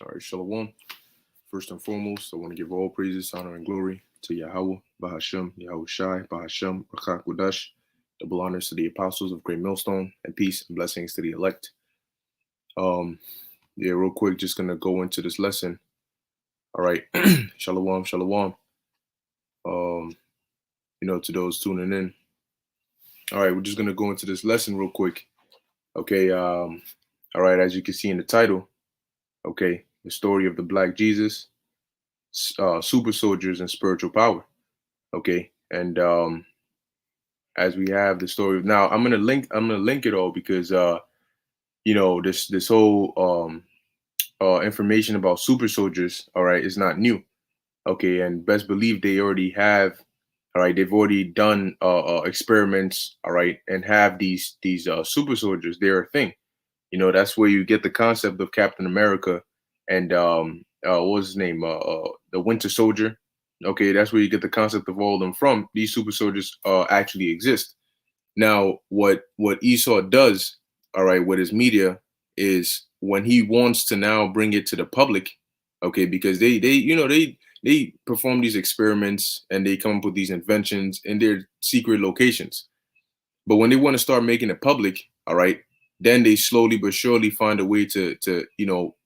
All right, Shalom. First and foremost, I want to give all praises, honor, and glory to Yahweh, Bahashem, Yahweh Shai, Bahashem, Rakak Kudash, double honors to the apostles of Great Millstone, and peace and blessings to the elect. Um, yeah, real quick, just gonna go into this lesson. All right, Shalom, Shalom. Um, to those tuning in. All right, we're just gonna go into this lesson real quick. Okay, all right, as you can see in the title, okay, the story of the Black Jesus, super soldiers and spiritual power. Okay, and as we have the story now, I'm gonna link it all because this whole information about super soldiers, all right, is not new. Okay, and best believe they already have, all right, they've already done experiments, all right, and have these super soldiers. They're a thing. That's where you get the concept of Captain America and what was his name? The Winter Soldier. Okay, that's where you get the concept of all of them from. These super soldiers actually exist. Now, what Esau does, all right, with his media is when he wants to now bring it to the public, okay, because they perform these experiments and they come up with these inventions in their secret locations. But when they want to start making it public, all right, then they slowly but surely find a way to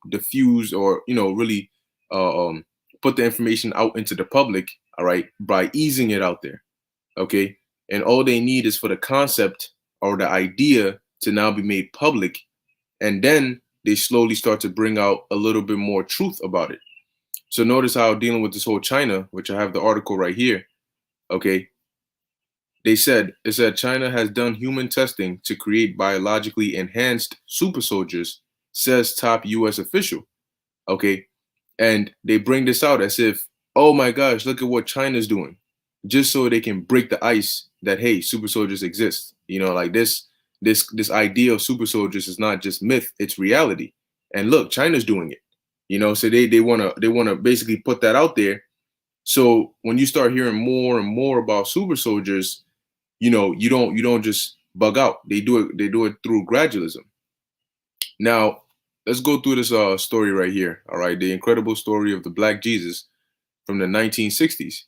diffuse or really uh, um, put the information out into the public, all right, by easing it out there, okay. And all they need is for the concept or the idea to now be made public, and then they slowly start to bring out a little bit more truth about it. So notice how dealing with this whole China, which I have the article right here, okay, it said China has done human testing to create biologically enhanced super soldiers, says top US official. Okay. And they bring this out as if, oh my gosh, look at what China's doing. Just so they can break the ice that hey, super soldiers exist. Like this idea of super soldiers is not just myth, it's reality. And look, China's doing it. So they wanna basically put that out there. So when you start hearing more and more about super soldiers, you don't just bug out. They do it through gradualism. Now let's go through this story right here. All right, the incredible story of the Black Jesus from the 1960s.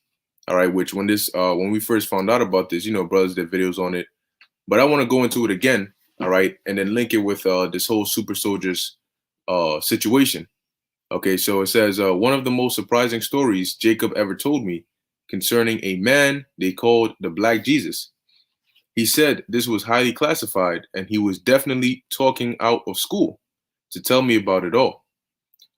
All right, which when we first found out about this, brothers did videos on it, but I want to go into it again. All right, and then link it with this whole super soldiers situation. Okay, so it says one of the most surprising stories Jacob ever told me concerning a man they called the Black Jesus. He said this was highly classified and he was definitely talking out of school to tell me about it all.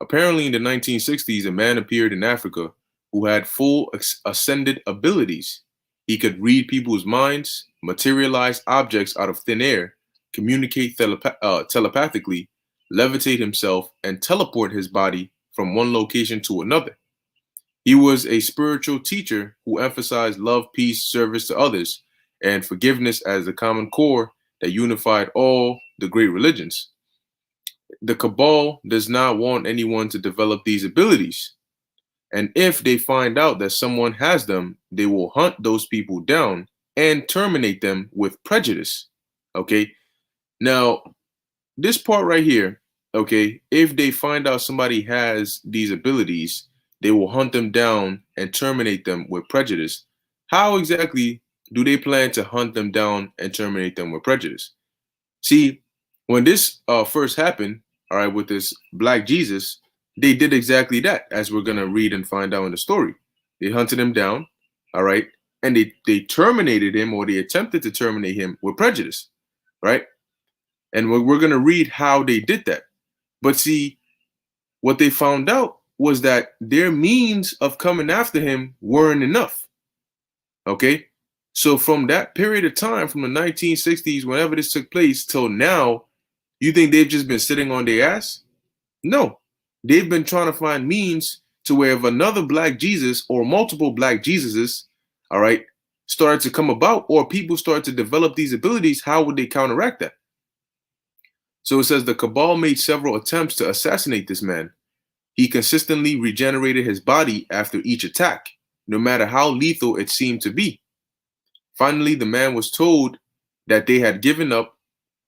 Apparently, in the 1960s, a man appeared in Africa who had full ascended abilities. He could read people's minds, materialize objects out of thin air, communicate telepathically, levitate himself, and teleport his body from one location to another. He was a spiritual teacher who emphasized love, peace, service to others, and forgiveness as the common core that unified all the great religions. The cabal does not want anyone to develop these abilities. And if they find out that someone has them, they will hunt those people down and terminate them with prejudice. Okay. Now, this part right here, okay, if they find out somebody has these abilities, they will hunt them down and terminate them with prejudice. How exactly do they plan to hunt them down and terminate them with prejudice? See, when this first happened, all right, with this Black Jesus, they did exactly that, as we're gonna read and find out in the story. They hunted him down, all right, and they terminated him, or they attempted to terminate him with prejudice, right? And we're gonna read how they did that. But see, what they found out was that their means of coming after him weren't enough. Okay, so from that period of time, from the 1960s, whenever this took place, till now, you think they've just been sitting on their ass? No. They've been trying to find means to where if another Black Jesus or multiple Black Jesuses, all right, started to come about, or people started to develop these abilities, how would they counteract that? So it says the cabal made several attempts to assassinate this man. He consistently regenerated his body after each attack, no matter how lethal it seemed to be. Finally, the man was told that they had given up.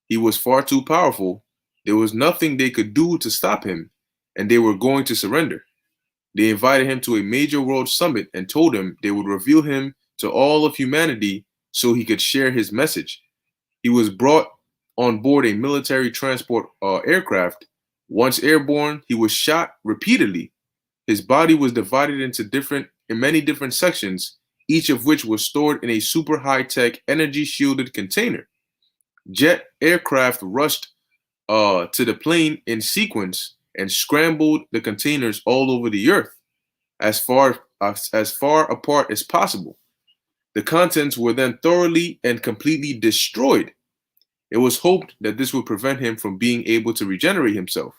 He was far too powerful. There was nothing they could do to stop him, and they were going to surrender. They invited him to a major world summit and told him they would reveal him to all of humanity so he could share his message. He was brought on board a military transport aircraft. Once airborne, he was shot repeatedly. His body was divided in many different sections, each of which was stored in a super high-tech energy shielded container. Jet aircraft rushed to the plane in sequence and scrambled the containers all over the earth as far apart as possible. The contents were then thoroughly and completely destroyed. It was hoped that this would prevent him from being able to regenerate himself.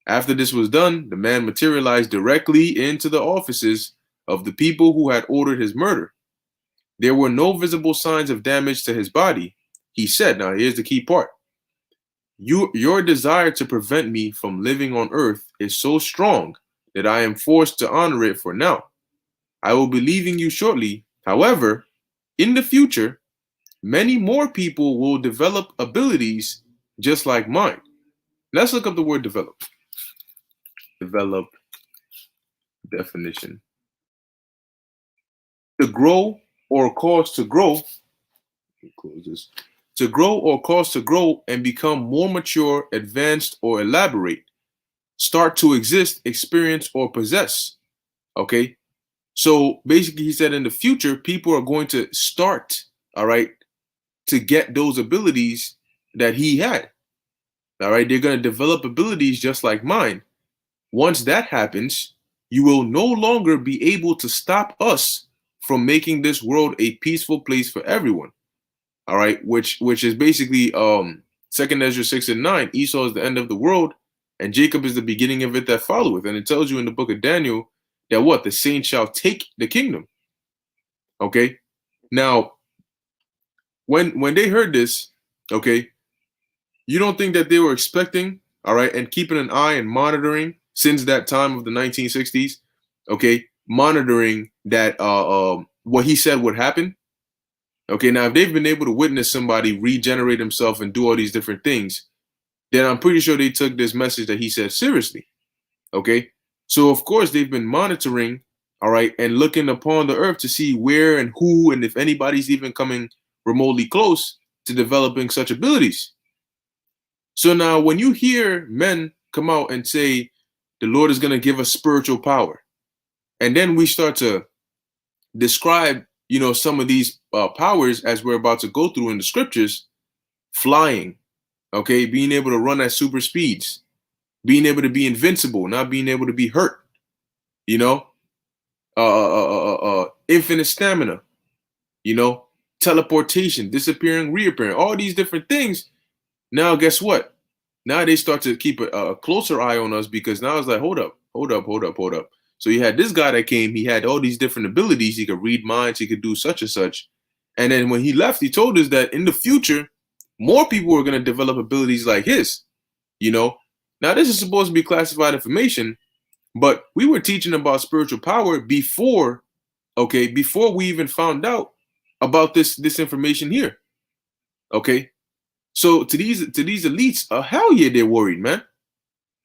After this was done, the man materialized directly into the offices of the people who had ordered his murder. There were no visible signs of damage to his body. He said, now here's the key part. Your desire to prevent me from living on earth is so strong that I am forced to honor it for now. I will be leaving you shortly. However, in the future, many more people will develop abilities just like mine. Let's look up the word develop. Develop definition. To grow or cause to grow. Close this. To grow or cause to grow and become more mature, advanced, or elaborate. Start to exist, experience, or possess. Okay. So basically, he said in the future, people are going to start, all right, to get those abilities that he had. All right. They're going to develop abilities just like mine. Once that happens, you will no longer be able to stop us from making this world a peaceful place for everyone. All right, which is basically 2nd Ezra 6:9. Esau is the end of the world, and Jacob is the beginning of it that followeth. And it tells you in the book of Daniel that what? The saints shall take the kingdom. Okay. Now, when they heard this, okay, you don't think that they were expecting, all right, and keeping an eye and monitoring since that time of the 1960s, okay, monitoring that what he said would happen. Okay, now if they've been able to witness somebody regenerate himself and do all these different things, then I'm pretty sure they took this message that he said seriously. Okay, so of course they've been monitoring, all right, and looking upon the earth to see where and who and if anybody's even coming remotely close to developing such abilities. So now when you hear men come out and say the Lord is going to give us spiritual power, and then we start to describe, you know, some of these powers as we're about to go through in the scriptures, flying, okay, being able to run at super speeds, being able to be invincible, not being able to be hurt, you know, infinite stamina, you know, teleportation, disappearing, reappearing, all these different things. Now, guess what? Now they start to keep a closer eye on us, because now it's like, hold up. So you had this guy that came, he had all these different abilities. He could read minds, he could do such and such. And then when he left, he told us that in the future, more people were going to develop abilities like his, you know. Now, this is supposed to be classified information, but we were teaching about spiritual power before, okay, before we even found out about this information here. Okay. So to these elites, hell yeah, they're worried, man.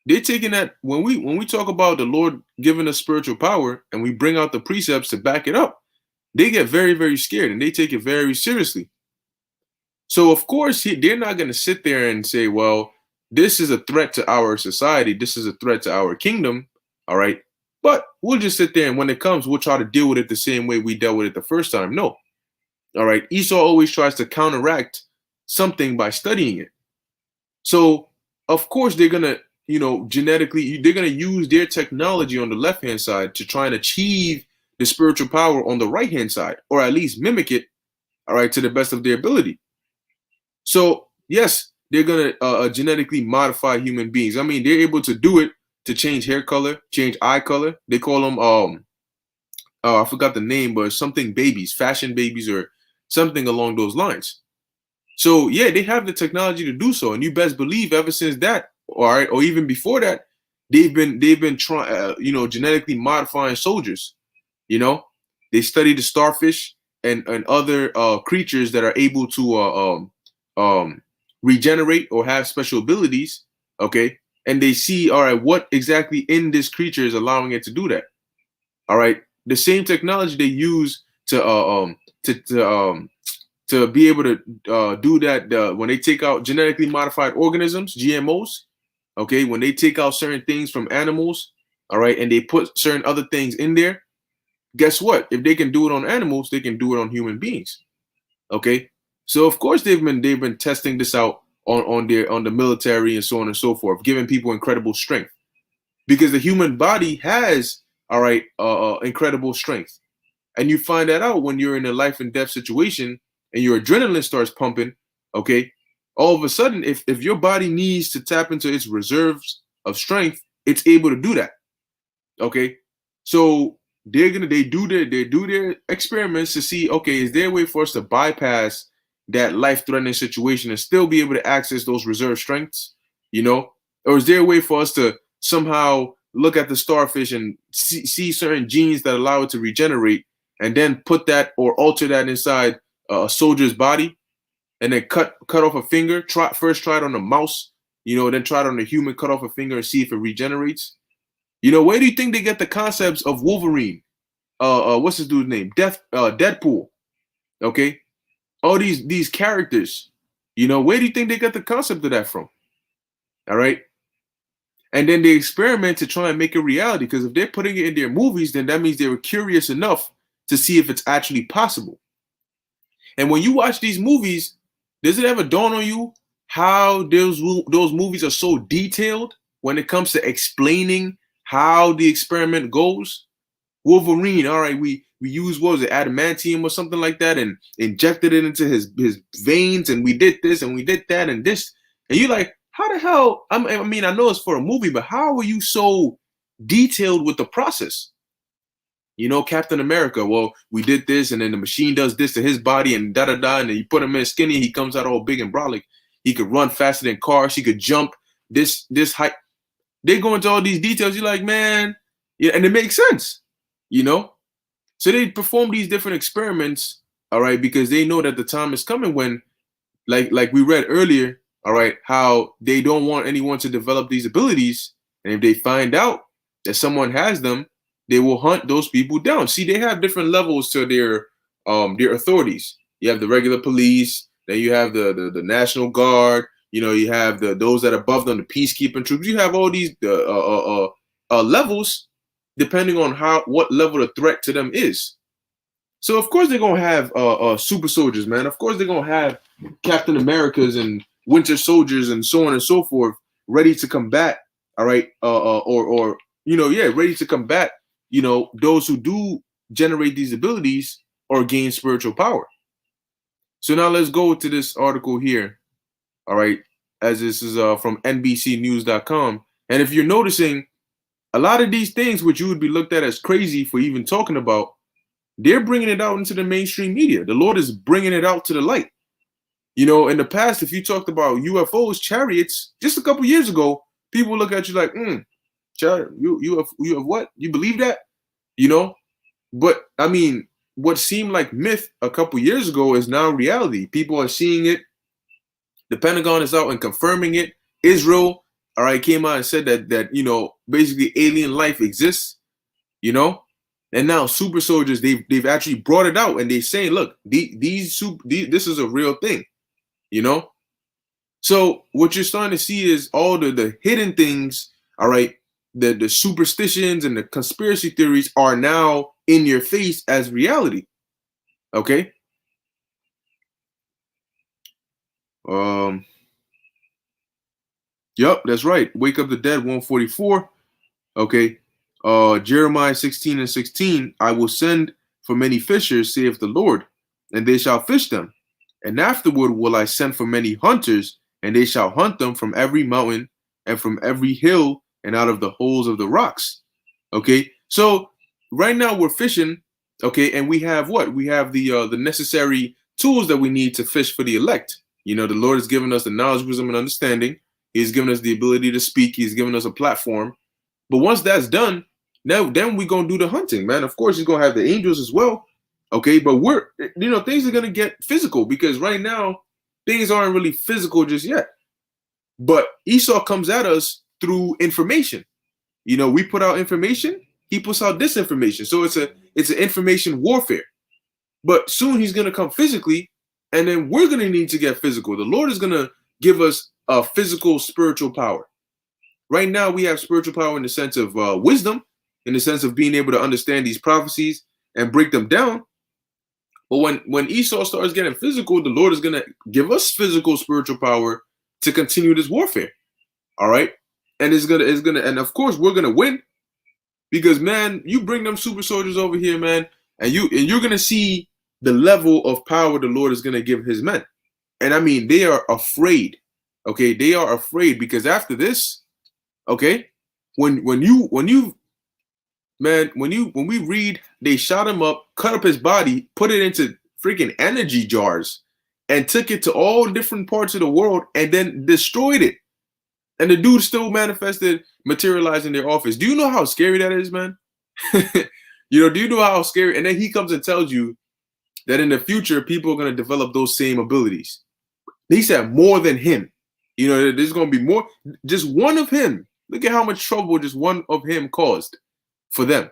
They're taking that when we talk about the Lord giving us spiritual power and we bring out the precepts to back it up, they get very, very scared and they take it very seriously. So of course they're not going to sit there and say, well, this is a threat to our society, this is a threat to our kingdom, all right? But we'll just sit there and when it comes, we'll try to deal with it the same way we dealt with it the first time. No. All right. Esau always tries to counteract something by studying it. So of course they're going to, you know, genetically, they're going to use their technology on the left-hand side to try and achieve the spiritual power on the right-hand side, or at least mimic it, all right, to the best of their ability. So yes, they're going to genetically modify human beings. I mean, they're able to do it to change hair color, change eye color. They call them, I forgot the name, but something babies, fashion babies, or something along those lines. So yeah, they have the technology to do so, and you best believe ever since that, all right, or even before that, they've been trying, you know, genetically modifying soldiers. You know, they study the starfish and other creatures that are able to regenerate or have special abilities. Okay, and they see, all right, what exactly in this creature is allowing it to do that. All right, the same technology they use to be able to do that when they take out genetically modified organisms, GMOs. Okay, when they take out certain things from animals, all right, and they put certain other things in there. Guess what? If they can do it on animals, they can do it on human beings. Okay, so of course they've been testing this out on the military and so on and so forth, giving people incredible strength because the human body has, all right, incredible strength, and you find that out when you're in a life and death situation and your adrenaline starts pumping. Okay, all of a sudden, if your body needs to tap into its reserves of strength, it's able to do that. Okay, so they do their experiments to see, okay, is there a way for us to bypass that life threatening situation and still be able to access those reserve strengths, or is there a way for us to somehow look at the starfish and see certain genes that allow it to regenerate and then put that or alter that inside a soldier's body and then cut off a finger, try it on a mouse, then try it on a human, cut off a finger and see if it regenerates. Where do you think they get the concepts of Wolverine? What's his dude's name? Deadpool. Okay, all these characters. Where do you think they get the concept of that from? All right, and then they experiment to try and make it reality. Because if they're putting it in their movies, then that means they were curious enough to see if it's actually possible. And when you watch these movies, does it ever dawn on you how those movies are so detailed when it comes to explaining how the experiment goes? Wolverine, all right, we used, what was it, adamantium or something like that, and injected it into his veins, and we did this and we did that and this, and you're like, how the hell? I mean, I know it's for a movie, but how are you so detailed with the process? Captain America, well, we did this, and then the machine does this to his body, and da da da, and then you put him in skinny, he comes out all big and brolic. He could run faster than cars. He could jump this height. They go into all these details. You're like, man, yeah, and it makes sense. So they perform these different experiments, all right, because they know that the time is coming when, like we read earlier, all right, how they don't want anyone to develop these abilities, and if they find out that someone has them, they will hunt those people down. See, they have different levels to their authorities. You have the regular police, then you have the National Guard, you have those that are above them, the peacekeeping troops. You have all these levels depending on what level the threat to them is. So of course they're gonna have super soldiers, man. Of course they're gonna have Captain Americas and Winter Soldiers and so on and so forth, ready to combat. All right, ready to combat. Those who do generate these abilities or gain spiritual power. So now let's go to this article here. All right, as this is from NBCnews.com, and if you're noticing, a lot of these things which you would be looked at as crazy for even talking about, they're bringing it out into the mainstream media. The Lord is bringing it out to the light. In the past, if you talked about UFOs, chariots, just a couple years ago, people look at you like, you have what? You believe that? But I mean, what seemed like myth a couple years ago is now reality. People are seeing it. The Pentagon is out and confirming it. Israel, all right, came out and said that basically alien life exists, and now super soldiers, they've actually brought it out and they're saying, look, this is a real thing, So what you're starting to see is all the hidden things, all right, the superstitions and the conspiracy theories are now in your face as reality. Okay. Yep, that's right. Wake Up the Dead 144. Okay. Jeremiah 16:16. I will send for many fishers, saith the Lord, and they shall fish them. And afterward will I send for many hunters, and they shall hunt them from every mountain and from every hill and out of the holes of the rocks. Okay. So right now we're fishing. Okay. And we have what? We have the necessary tools that we need to fish for the elect. The Lord has given us the knowledge, wisdom, and understanding. He's given us the ability to speak. He's given us a platform. But once that's done, then we're going to do the hunting, man. Of course, he's going to have the angels as well. Okay. But things are going to get physical because right now things aren't really physical just yet. But Esau comes at us through information. You know, we put out information, he puts out disinformation. So it's an information warfare. But soon he's gonna come physically, and then we're gonna need to get physical. The Lord is gonna give us a physical spiritual power. Right now, we have spiritual power in the sense of wisdom, in the sense of being able to understand these prophecies and break them down. But when Esau starts getting physical, the Lord is gonna give us physical spiritual power to continue this warfare. All right, and and of course we're gonna win, because man, you bring them super soldiers over here, man, and you're gonna see the level of power the Lord is gonna give His men. And I mean, they are afraid. Okay, they are afraid, because after this, okay, when we read, they shot him up, cut up his body, put it into freaking energy jars, and took it to all different parts of the world, and then destroyed it. And the dude still materialized in their office. Do you know how scary that is, man? You know, do you know how scary? And then he comes and tells you that in the future, people are going to develop those same abilities. He said more than him. You know, there's going to be more. Just one of him. Look at how much trouble just one of him caused for them.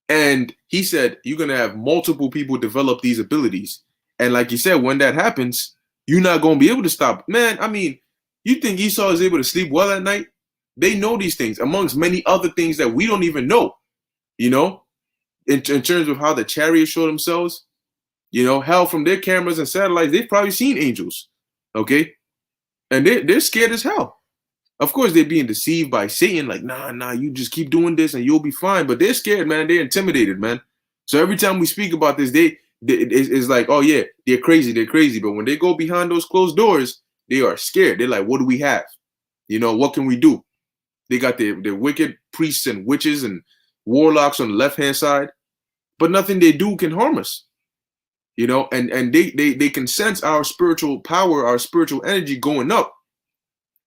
And he said, you're going to have multiple people develop these abilities. And like you said, when that happens, you're not going to be able to stop. Man, I mean, you think Esau is able to sleep well at night? They know these things, amongst many other things that we don't even know. You know, in terms of how the chariots show themselves, you know, hell, from their cameras and satellites, they've probably seen angels. Okay. And they're scared as hell. Of course, they're being deceived by Satan, like, nah, you just keep doing this and you'll be fine. But they're scared, man. They're intimidated, man. So every time we speak about this, it's like, oh yeah, they're crazy. But when they go behind those closed doors, they are scared. They're like, what do we have? You know, what can we do? They got their wicked priests and witches and warlocks on the left-hand side, but nothing they do can harm us. You know, and they can sense our spiritual power, our spiritual energy going up.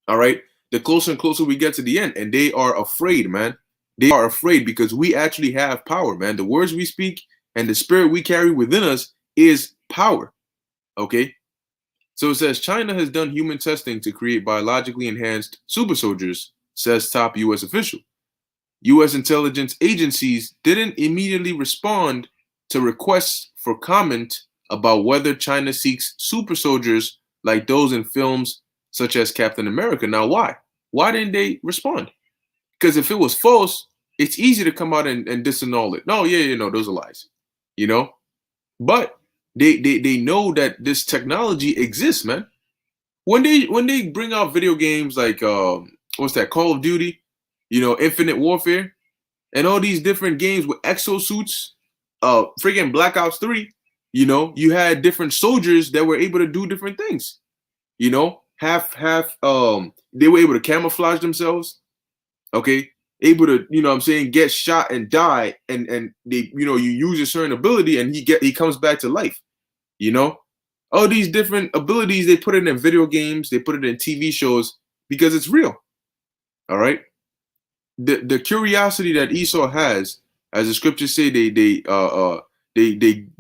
All right. The closer and closer we get to the end, and they are afraid, man. They are afraid because we actually have power, man. The words we speak and the spirit we carry within us is power. Okay. So it says China has done human testing to create biologically enhanced super soldiers, says top U.S. official. U.S. intelligence agencies didn't immediately respond to requests for comment about whether China seeks super soldiers like those in films such as Captain America. Now, why? Why didn't they respond? Because if it was false, it's easy to come out and disannul it. No, yeah, those are lies. You know? But they know that this technology exists, man. When they bring out video games like what's that, Call of Duty, Infinite Warfare, and all these different games with exosuits, freaking Black Ops 3, you had different soldiers that were able to do different things. They were able to camouflage themselves, okay, able to, get shot and die, and they, you use a certain ability and he comes back to life. All these different abilities, they put it in video games, they put it in TV shows because it's real. All right. The curiosity that Esau has, as the scriptures say, they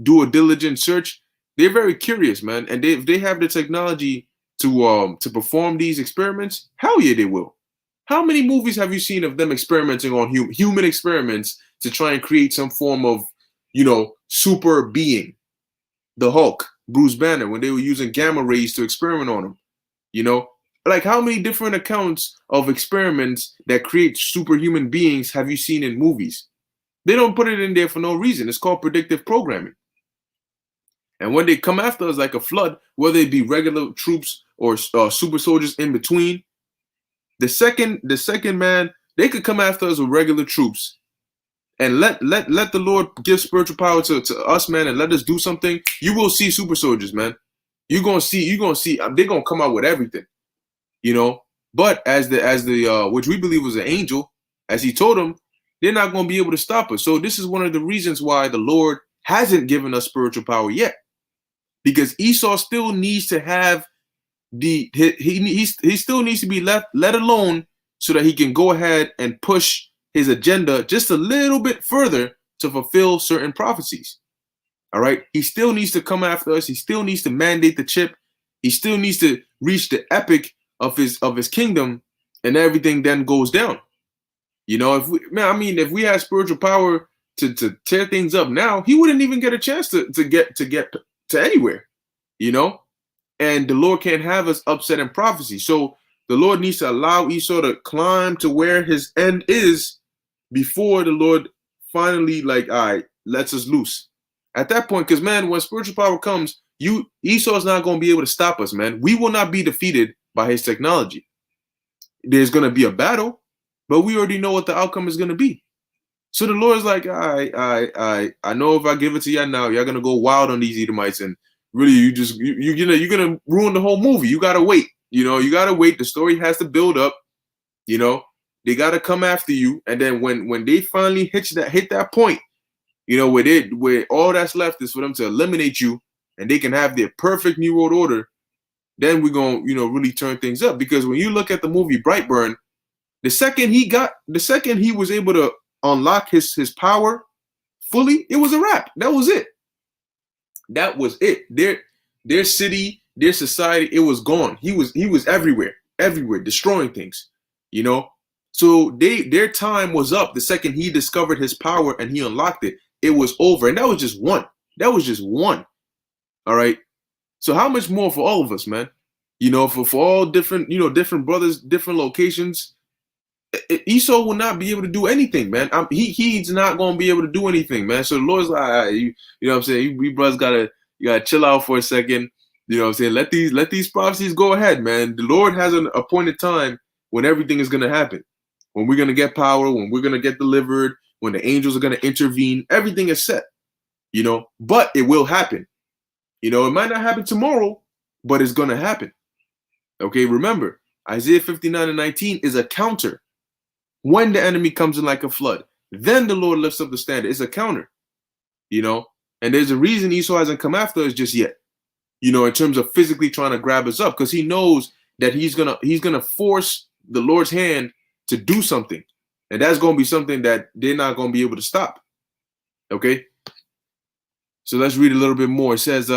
do a diligent search. They're very curious, man, and if they have the technology to perform these experiments, hell yeah, they will. How many movies have you seen of them experimenting on human experiments to try and create some form of, super being? The Hulk, Bruce Banner, when they were using gamma rays to experiment on him, like how many different accounts of experiments that create superhuman beings have you seen in movies? They don't put it in there for no reason. It's called predictive programming. And when they come after us like a flood, whether it be regular troops or super soldiers in between, the second man, they could come after us with regular troops. And let the Lord give spiritual power to us, man, and let us do something. You will see super soldiers, man. You're gonna see. They're gonna come out with everything, But as the which we believe was an angel, as he told them, they're not gonna be able to stop us. So this is one of the reasons why the Lord hasn't given us spiritual power yet, because Esau still needs to have he still needs to be let alone so that he can go ahead and push his agenda just a little bit further to fulfill certain prophecies. All right. He still needs to come after us. He still needs to mandate the chip. He still needs to reach the epic of his kingdom and everything then goes down. You know, if we, man, I mean, if we had spiritual power to tear things up now, he wouldn't even get a chance to get to anywhere. You know, and the Lord can't have us upset in prophecy. So the Lord needs to allow Esau to climb to where his end is before the Lord finally, like, all right, lets us loose. At that point, because man, when spiritual power comes, Esau's not going to be able to stop us, man. We will not be defeated by his technology. There's going to be a battle, but we already know what the outcome is going to be. So the Lord's like, I know if I give it to y'all now, y'all gonna go wild on these Edomites, and really, you're gonna ruin the whole movie. You gotta wait. You know, you gotta wait. The story has to build up. You know, they gotta come after you, and then when they finally hit that point, you know, where all that's left is for them to eliminate you, and they can have their perfect New World Order. Then we're gonna, you know, really turn things up. Because when you look at the movie Brightburn, the second he was able to unlock his power fully, it was a wrap. That was it. That was it. Their city, their society, it was gone. He was everywhere, destroying things. You know, so their time was up the second he discovered his power and he unlocked it. It was over, and that was just one. That was just one. All right. So how much more for all of us, man? You know, for all different, you know, different brothers, different locations. Esau will not be able to do anything, man. He's not going to be able to do anything, man. So the Lord's like, right, you know what I'm saying? You brothers gotta chill out for a second. You know what I'm saying? Let these prophecies go ahead, man. The Lord has an appointed time when everything is going to happen. When we're going to get power, when we're going to get delivered, when the angels are going to intervene, everything is set, you know, but it will happen. You know, it might not happen tomorrow, but it's going to happen. Okay, remember, Isaiah 59:19 is a counter. When the enemy comes in like a flood, then the Lord lifts up the standard. It's a counter, you know, and there's a reason Esau hasn't come after us just yet, you know, in terms of physically trying to grab us up, because he knows that he's gonna force the Lord's hand to do something, and that's gonna be something that they're not gonna be able to stop. Okay, so let's read a little bit more. It says,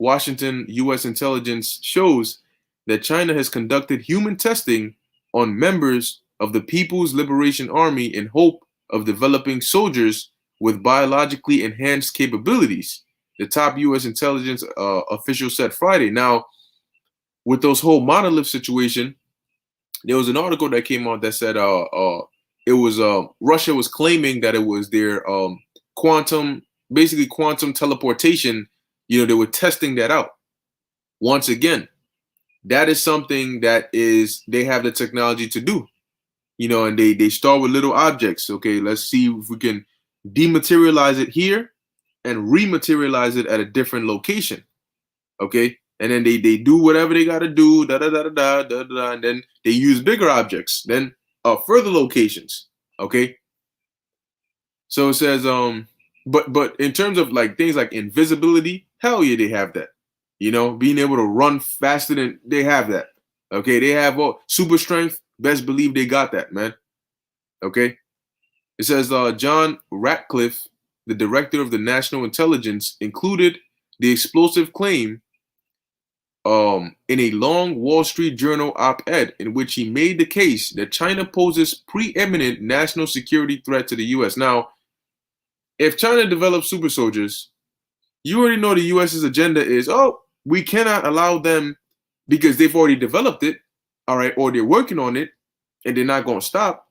Washington U.S. intelligence shows that China has conducted human testing on members of the People's Liberation Army in hope of developing soldiers with biologically enhanced capabilities, the top U.S. intelligence official said Friday. Now, with those whole monolith situation, there was an article that came out that said it was Russia was claiming that it was their quantum teleportation. You know, they were testing that out. Once again, that is something that they have the technology to do. You know, and they start with little objects. Okay, let's see if we can dematerialize it here and rematerialize it at a different location. Okay, and then they do whatever they got to do, and then they use bigger objects, then further locations. Okay, so it says but in terms of like things like invisibility, hell yeah, they have that. You know, being able to run faster than they have that. Okay, they have super strength. Best believe they got that, man. Okay. It says John Ratcliffe, the director of the National Intelligence, included the explosive claim in a long Wall Street Journal op-ed in which he made the case that China poses preeminent national security threat to the U.S. Now, if China develops super soldiers, you already know the U.S.'s agenda is, we cannot allow them because they've already developed it, all right, or they're working on it, and they're not going to stop.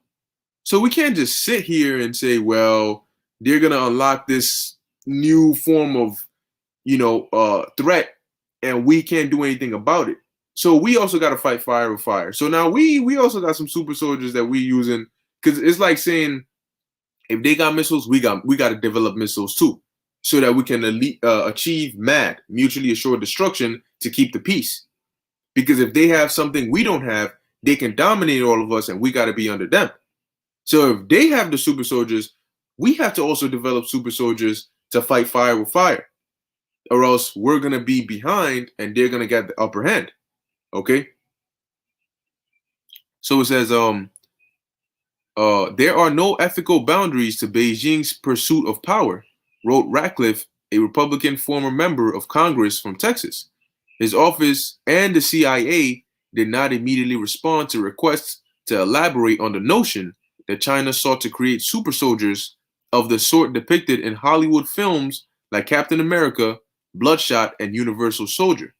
So we can't just sit here and say, well, they're going to unlock this new form of, you know, threat, and we can't do anything about it. So we also got to fight fire with fire. So now we also got some super soldiers that we're using, because it's like saying, if they got missiles, we got to develop missiles too, so that we can achieve MAD, mutually assured destruction, to keep the peace. Because if they have something we don't have, they can dominate all of us, and we got to be under them. So if they have the super soldiers, we have to also develop super soldiers to fight fire with fire, or else we're going to be behind and they're going to get the upper hand. Okay. So it says, there are no ethical boundaries to Beijing's pursuit of power, wrote Ratcliffe, a Republican former member of Congress from Texas. His office and the CIA did not immediately respond to requests to elaborate on the notion that China sought to create super soldiers of the sort depicted in Hollywood films like Captain America, Bloodshot, and Universal Soldier.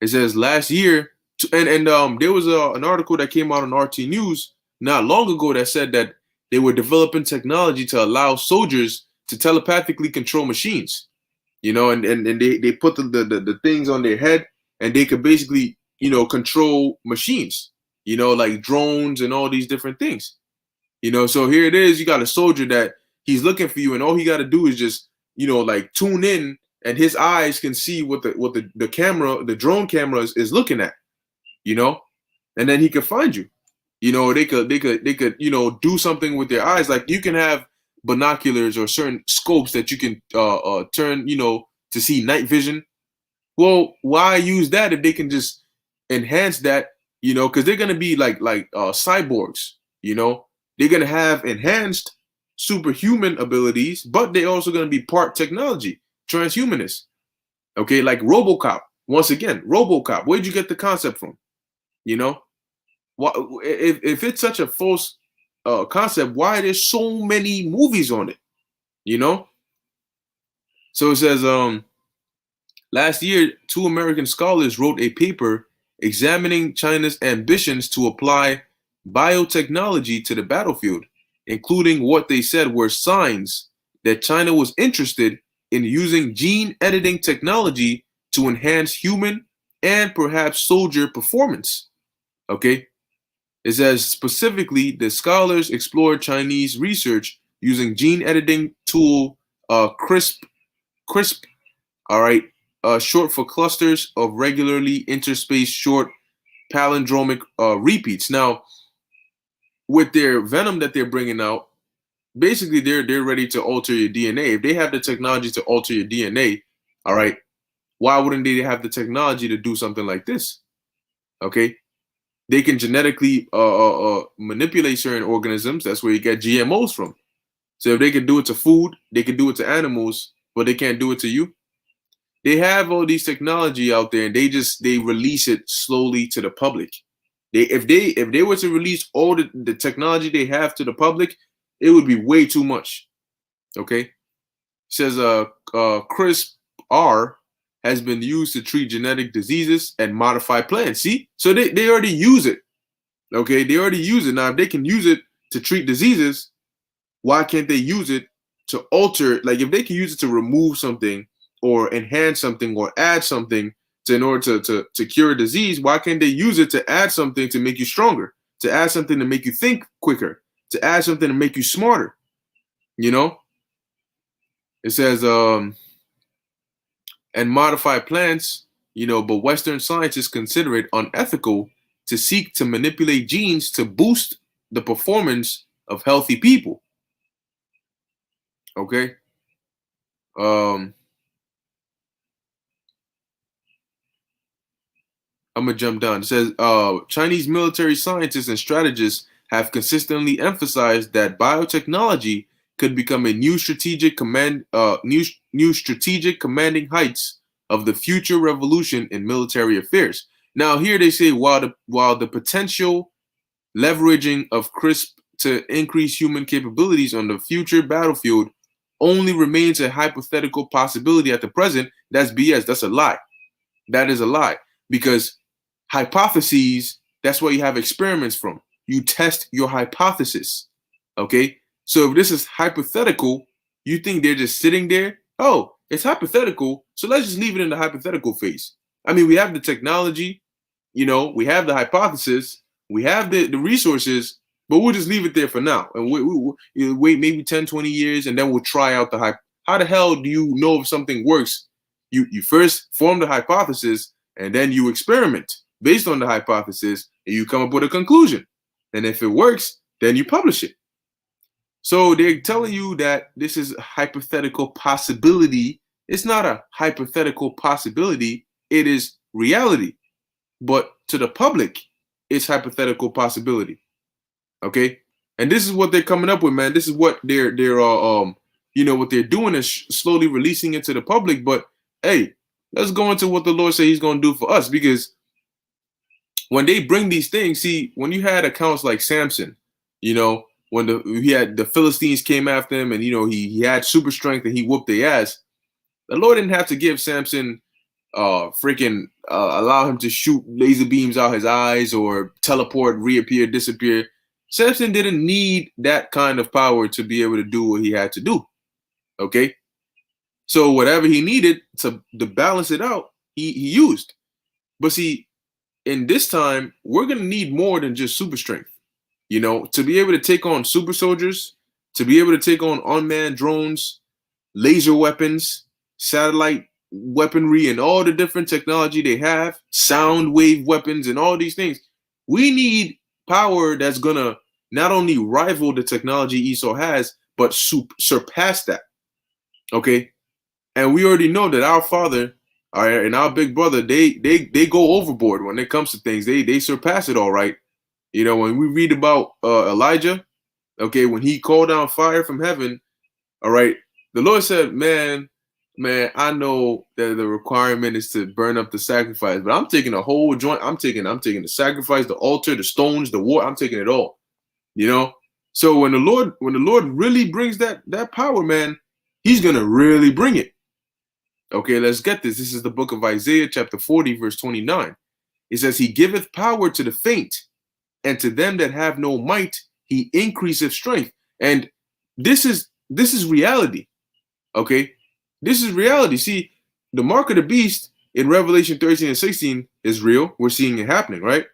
It says last year, and there was an article that came out on RT News not long ago that said that they were developing technology to allow soldiers to telepathically control machines. And they put the things on their head, and they could basically, control machines, like drones and all these different things. So here it is, you got a soldier that he's looking for you, and all he got to do is just, like tune in, and his eyes can see what the camera, the drone camera is looking at, and then he could find you. They could do something with their eyes. Like you can have binoculars or certain scopes that you can turn, to see night vision. Well, why use that if they can just enhance that, because they're gonna be like cyborgs, they're gonna have enhanced superhuman abilities, but they're also gonna be part technology, transhumanist. Okay, like RoboCop. Once again, RoboCop. Where'd you get the concept from? What if it's such a false concept? Why there's so many movies on it? So it says, last year, 2 American scholars wrote a paper examining China's ambitions to apply biotechnology to the battlefield, including what they said were signs that China was interested in using gene editing technology to enhance human and perhaps soldier performance. Okay. It says specifically the scholars explored Chinese research using gene editing tool CRISP, all right, short for clusters of regularly interspaced short palindromic repeats. Now, with their venom that they're bringing out, basically they're ready to alter your DNA. If they have the technology to alter your DNA, all right, why wouldn't they have the technology to do something like this? Okay, they can genetically manipulate certain organisms. That's where you get GMOs from. So if they can do it to food, they can do it to animals, but they can't do it to you. They have all these technology out there, and they release it slowly to the public. If they were to release all the technology they have to the public, it would be way too much. Okay, it says CRISPR has been used to treat genetic diseases and modify plants. See, so they already use it. Okay, they already use it. Now, if they can use it to treat diseases, why can't they use it to alter? Like if they can use it to remove something or enhance something or add something in order to cure a disease, why can't they use it to add something to make you stronger, to add something to make you think quicker, to add something to make you smarter? It says and modify plants, but Western scientists consider it unethical to seek to manipulate genes to boost the performance of healthy people. Okay. I'm gonna jump down. It says Chinese military scientists and strategists have consistently emphasized that biotechnology could become a new strategic commanding heights of the future revolution in military affairs. Now, here they say while the potential leveraging of CRISP to increase human capabilities on the future battlefield only remains a hypothetical possibility at the present, that's BS. That's a lie. That is a lie, because hypotheses, that's where you have experiments from. You test your hypothesis. Okay, so if this is hypothetical, you think they're just sitting there? Oh, it's hypothetical, so let's just leave it in the hypothetical phase. I mean, we have the technology, we have the hypothesis, we have the resources, but we'll just leave it there for now. And we wait maybe 10, 20 years, and then we'll try out the hype. How the hell do you know if something works? You first form the hypothesis, and then you experiment based on the hypothesis, and you come up with a conclusion. And if it works, then you publish it. So they're telling you that this is a hypothetical possibility. It's not a hypothetical possibility. It is reality. But to the public, it's hypothetical possibility. Okay, and this is what they're coming up with, man. This is what they're what they're doing is slowly releasing it to the public. But hey, let's go into what the Lord said He's going to do for us, because when they bring these things, see, when you had accounts like Samson, you know, when he had the Philistines came after him, and he had super strength and he whooped their ass. The Lord didn't have to give Samson freaking allow him to shoot laser beams out his eyes or teleport, reappear, disappear. Samson didn't need that kind of power to be able to do what he had to do. Okay, so whatever he needed to balance it out, he used. But see, in this time, we're gonna need more than just super strength. To be able to take on super soldiers, to be able to take on unmanned drones, laser weapons, satellite weaponry, and all the different technology they have, sound wave weapons, and all these things. We need power that's gonna not only rival the technology Esau has, but surpass that. Okay, and we already know that our father, all right, and our big brother, they go overboard when it comes to things. They surpass it all right. When we read about Elijah, okay, when he called down fire from heaven, all right, the Lord said, man, I know that the requirement is to burn up the sacrifice, but I'm taking a whole joint. I'm taking the sacrifice, the altar, the stones, the war. I'm taking it all. So when the Lord really brings that power, man, He's gonna really bring it. Okay, let's get this. This is the book of Isaiah, chapter 40, verse 29. It says, He giveth power to the faint, and to them that have no might, He increaseth strength. And this is reality. Okay, this is reality. See, the mark of the beast in Revelation 13 and 16 is real. We're seeing it happening, right?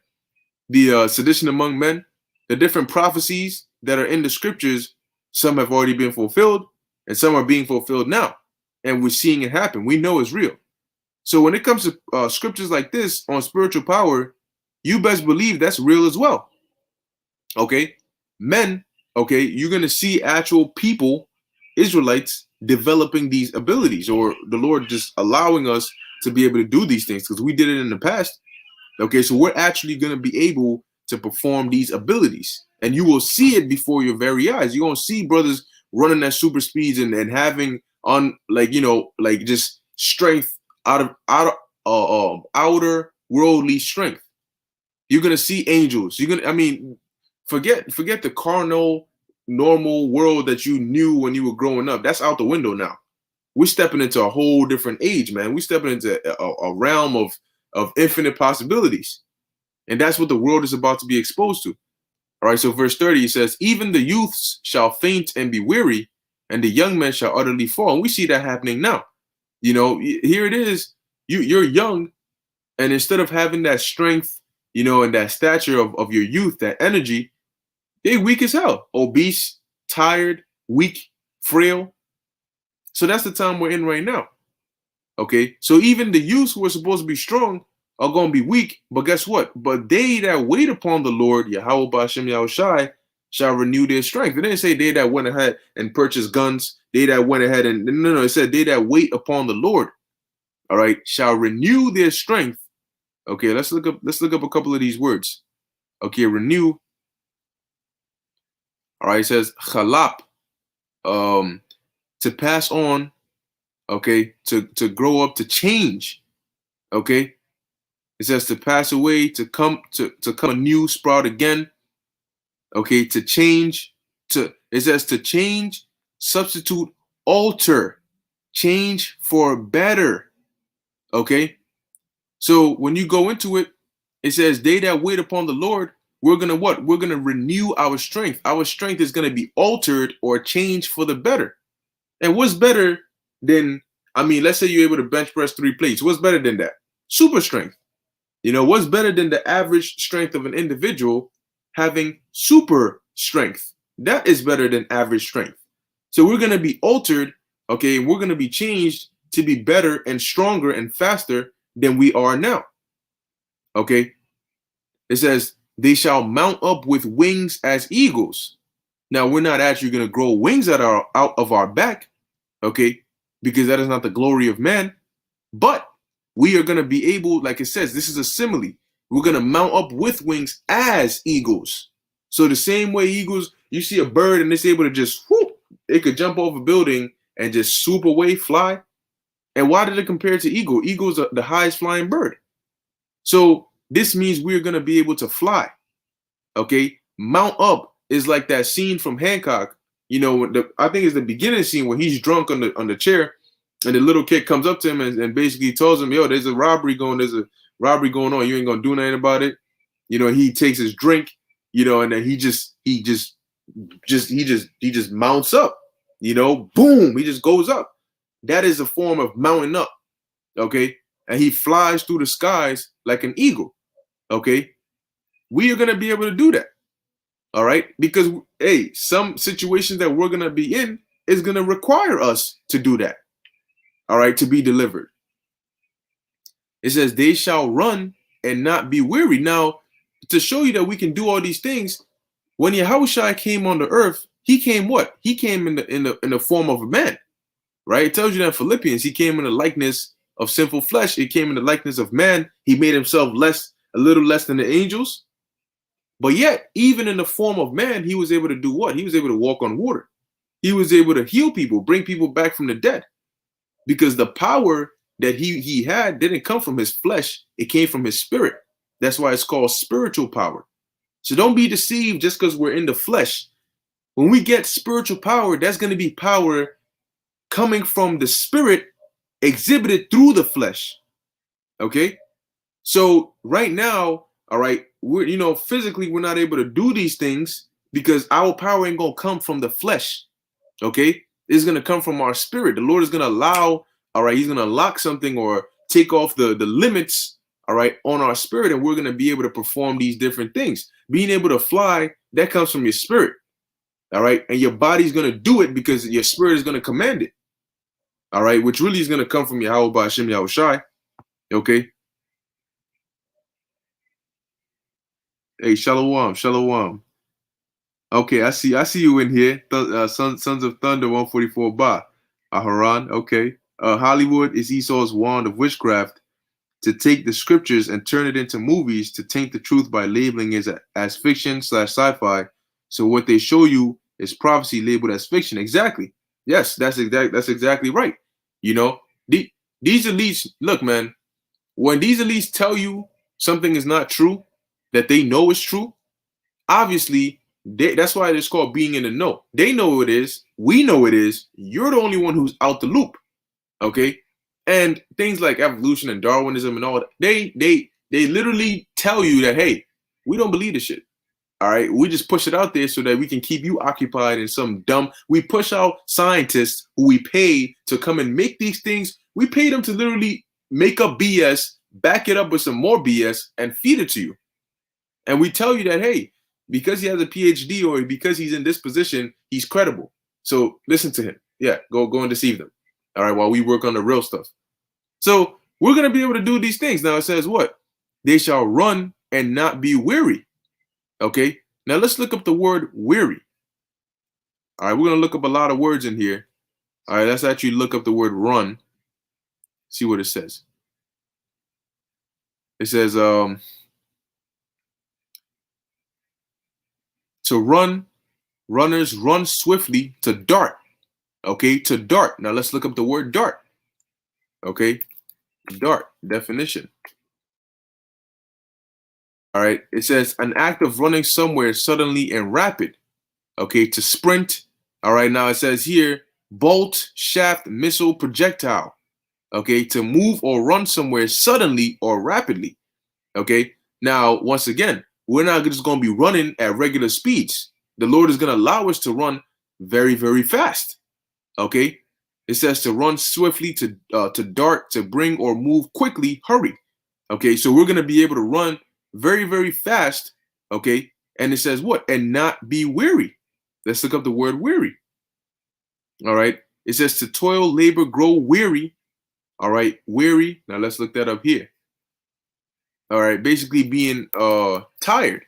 The sedition among men, the different prophecies that are in the scriptures, some have already been fulfilled, and some are being fulfilled now. And we're seeing it happen. We know it's real. So when it comes to scriptures like this on spiritual power, you best believe that's real as well. Okay, men, okay, you're going to see actual people, Israelites, developing these abilities, or the Lord just allowing us to be able to do these things because we did it in the past. Okay, so we're actually going to be able to perform these abilities, and you will see it before your very eyes. You're going to see brothers running at super speeds and having on just strength out of outer worldly strength. You're going to see angels. Forget the carnal, normal world that you knew when you were growing up. That's out the window now. We're stepping into a whole different age, man. We're stepping into a realm of infinite possibilities. And that's what the world is about to be exposed to. All right, so verse 30, it says, Even the youths shall faint and be weary, and the young men shall utterly fall. And we see that happening now. Here it is. You're young, and instead of having that strength, and that stature of your youth, that energy, they're weak as hell, obese, tired, weak, frail. So that's the time we're in right now. Okay, so even the youths who are supposed to be strong are going to be weak. But guess what? But they that wait upon the Lord, Yahweh Ba'ashem Yahushai, shall renew their strength. It didn't say they that went ahead and purchased guns. They that went ahead and no. It said they that wait upon the Lord. All right, shall renew their strength. Okay, let's look up a couple of these words. Okay, renew. All right, it says chalap, to pass on, okay, to grow up, to change, okay. It says to pass away, to come a new sprout again, okay, to change, it says to change, substitute, alter, change for better, okay. So when you go into it, it says they that wait upon the Lord, we're going to what? We're going to renew our strength. Our strength is going to be altered or changed for the better. And what's better than, let's say you're able to bench press 3 plates. What's better than that? Super strength. What's better than the average strength of an individual having super strength? That is better than average strength. So we're going to be altered, okay? We're going to be changed to be better and stronger and faster than we are now. Okay? It says, they shall mount up with wings as eagles. Now, we're not actually going to grow wings out of our back, okay? Because that is not the glory of man. But we are going to be able, like it says, this is a simile. We're going to mount up with wings as eagles. So the same way eagles, you see a bird and it's able to just, whoop, it could jump off a building and just swoop away, fly. And why did it compare to eagle? Eagle's the highest flying bird. So This means we're going to be able to fly. Okay. Mount up is like that scene from Hancock. You know, I think it's the beginning scene where he's drunk on the chair, and the little kid comes up to him and basically tells him, "Yo, there's a robbery going on. You ain't gonna do nothing about it." You know, he takes his drink, you know, and then he just mounts up. You know, boom, he just goes up. That is a form of mounting up. Okay, and he flies through the skies like an eagle. Okay, we are gonna be able to do that. All right, because hey, some situations that we're gonna be in is gonna require us to do that. All right, to be delivered. It says they shall run and not be weary. Now, to show you that we can do all these things, when Yahushua came on the earth, he came what? He came in the form of a man, right? It tells you that in Philippians, he came in the likeness of sinful flesh. He came in the likeness of man. He made himself a little less than the angels. But yet, even in the form of man, he was able to do what? He was able to walk on water. He was able to heal people, bring people back from the dead. Because the power that he had didn't come from his flesh. It came from his spirit. That's why it's called spiritual power. So don't be deceived just because we're in the flesh. When we get spiritual power, that's going to be power coming from the spirit exhibited through the flesh. Okay? So right now, all right, we're, you know, physically we're not able to do these things because our power ain't gonna come from the flesh. Okay, it's gonna come from our spirit. The Lord is gonna allow, all right, he's gonna lock something or take off the limits, all right, on our spirit, and we're gonna be able to perform these different things. Being able to fly, that comes from your spirit. All right, and your body's gonna do it because your spirit is gonna command it. All right, which really is gonna come from Yahweh Ba'ashem Yahushai. Okay. Hey, Shalom, Shalom. Okay, I see you in here. Sons of Thunder, 144 Ba. Aharon, okay. Hollywood is Esau's wand of witchcraft to take the scriptures and turn it into movies to taint the truth by labeling it as fiction/sci-fi. So what they show you is prophecy labeled as fiction. Exactly. Yes, that's exactly right. You know, these elites, look, man, when these elites tell you something is not true, that they know is true, obviously that's why it's called being in the know. They know it is, we know it is, you're the only one who's out the loop. Okay, and things like evolution and Darwinism and all that, they literally tell you that, hey, we don't believe this shit. All right, we just push it out there so that we can keep you occupied in some dumb. We push out scientists who we pay to come and make these things. We pay them to literally make up BS, back it up with some more BS, and feed it to you. And we tell you that, hey, because he has a PhD or because he's in this position, he's credible. So listen to him. Yeah, go and deceive them. All right, while we work on the real stuff. So we're going to be able to do these things. Now it says what? They shall run and not be weary. Okay, now let's look up the word weary. All right, we're going to look up a lot of words in here. All right, let's actually look up the word run. See what it says. It says, to run, runners run swiftly to dart. Okay, to dart. Now let's look up the word dart. Okay, dart, definition. All right, it says an act of running somewhere suddenly and rapid. Okay, to sprint. All right, now it says here, bolt, shaft, missile, projectile. Okay, to move or run somewhere suddenly or rapidly. Okay, now once again, we're not just going to be running at regular speeds. The Lord is going to allow us to run very, very fast. Okay, it says to run swiftly, to dart, to bring or move quickly, hurry. Okay, so we're going to be able to run very, very fast. Okay, and it says what? And not be weary. Let's look up the word weary. All right, it says to toil, labor, grow weary. All right, weary. Now let's look that up here. All right, basically being tired.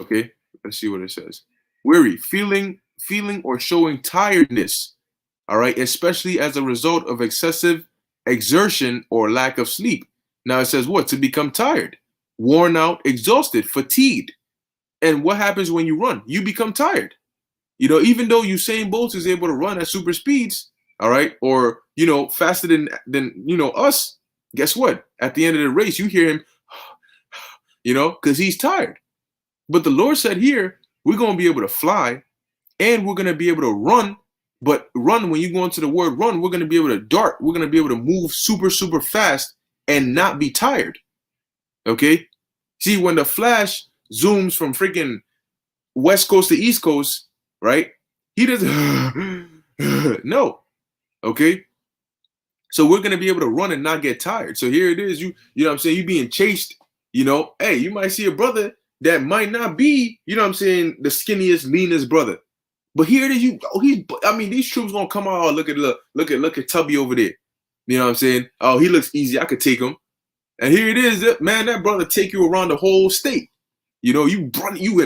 Okay, let's see what it says. Weary, feeling or showing tiredness. All right, especially as a result of excessive exertion or lack of sleep. Now it says what? To become tired, worn out, exhausted, fatigued. And what happens when you run? You become tired. You know, even though Usain Bolt is able to run at super speeds, all right, or, you know, faster than you know, us, guess what? At the end of the race, you hear him, because he's tired. But the Lord said here, we're going to be able to fly and we're going to be able to run. But run, when you go into the word run, we're going to be able to dart. We're going to be able to move super, super fast and not be tired. Okay? See, when the Flash zooms from freaking West Coast to East Coast, right? He doesn't. No. Okay? So we're going to be able to run and not get tired. So here it is. You know what I'm saying? You being chased, hey, you might see a brother that might not be, you know what I'm saying, the skinniest, leanest brother. But here it is. These troops gonna come out. Oh, look at Tubby over there. You know what I'm saying? Oh, he looks easy. I could take him. And here it is, man. That brother take you around the whole state. You in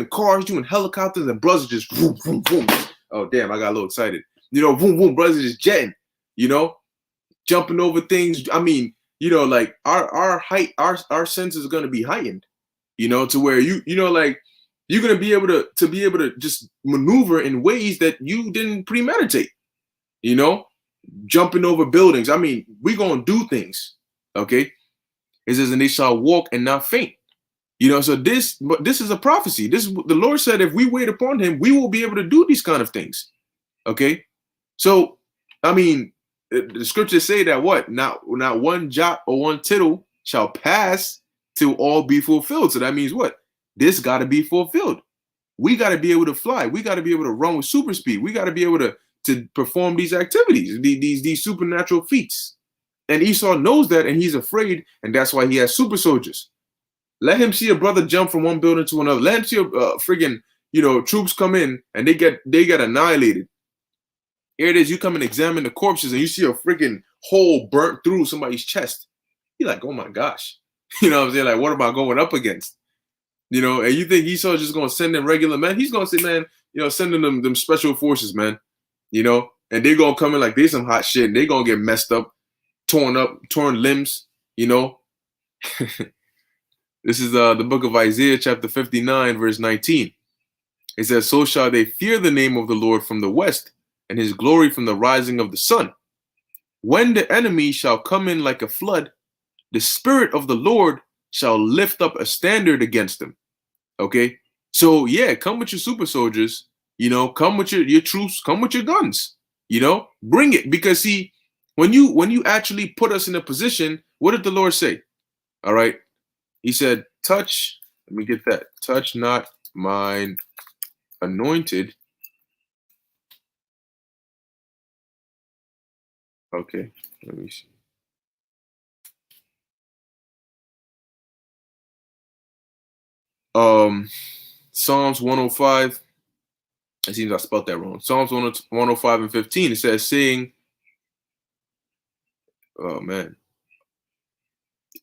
cars, you in helicopters, and brothers just boom, boom, boom. Oh damn, I got a little excited. Boom, boom, brothers just jetting. Jumping over things. Like our height, our senses are gonna be heightened. To where you're gonna be able to just maneuver in ways that you didn't premeditate. Jumping over buildings. We're gonna do things. Okay. It says, and they shall walk and not faint. So this is a prophecy. The Lord said, if we wait upon him, we will be able to do these kind of things. Okay. So, the scriptures say that what? Not one jot or one tittle shall pass till all be fulfilled. So that means what? This got to be fulfilled. We got to be able to fly. We got to be able to run with super speed. We got to be able to perform these activities, these supernatural feats. And Esau knows that, and he's afraid, and that's why he has super soldiers. Let him see a brother jump from one building to another. Let him see a friggin' troops come in and they get annihilated. Here it is. You come and examine the corpses, and you see a friggin' hole burnt through somebody's chest. You're like, oh my gosh. You know what I'm saying? Like, what am I going up against? And you think Esau's just gonna send them regular men? He's gonna say, man, sending them special forces, man. And they're gonna come in like they some hot shit, and they're gonna get messed up, torn limbs. This is the book of Isaiah, chapter 59, verse 19. It says, so shall they fear the name of the Lord from the west, and his glory from the rising of the sun. When the enemy shall come in like a flood, the Spirit of the Lord shall lift up a standard against them. Okay? So, yeah, come with your super soldiers, come with your troops, come with your guns, bring it. Because, see, when you actually put us in a position, what did the Lord say? All right? He said, let me get that. Touch not mine anointed. Okay, let me see. Psalms 105. It seems I spelled that wrong. Psalms 105 and 15. It says, saying, oh man.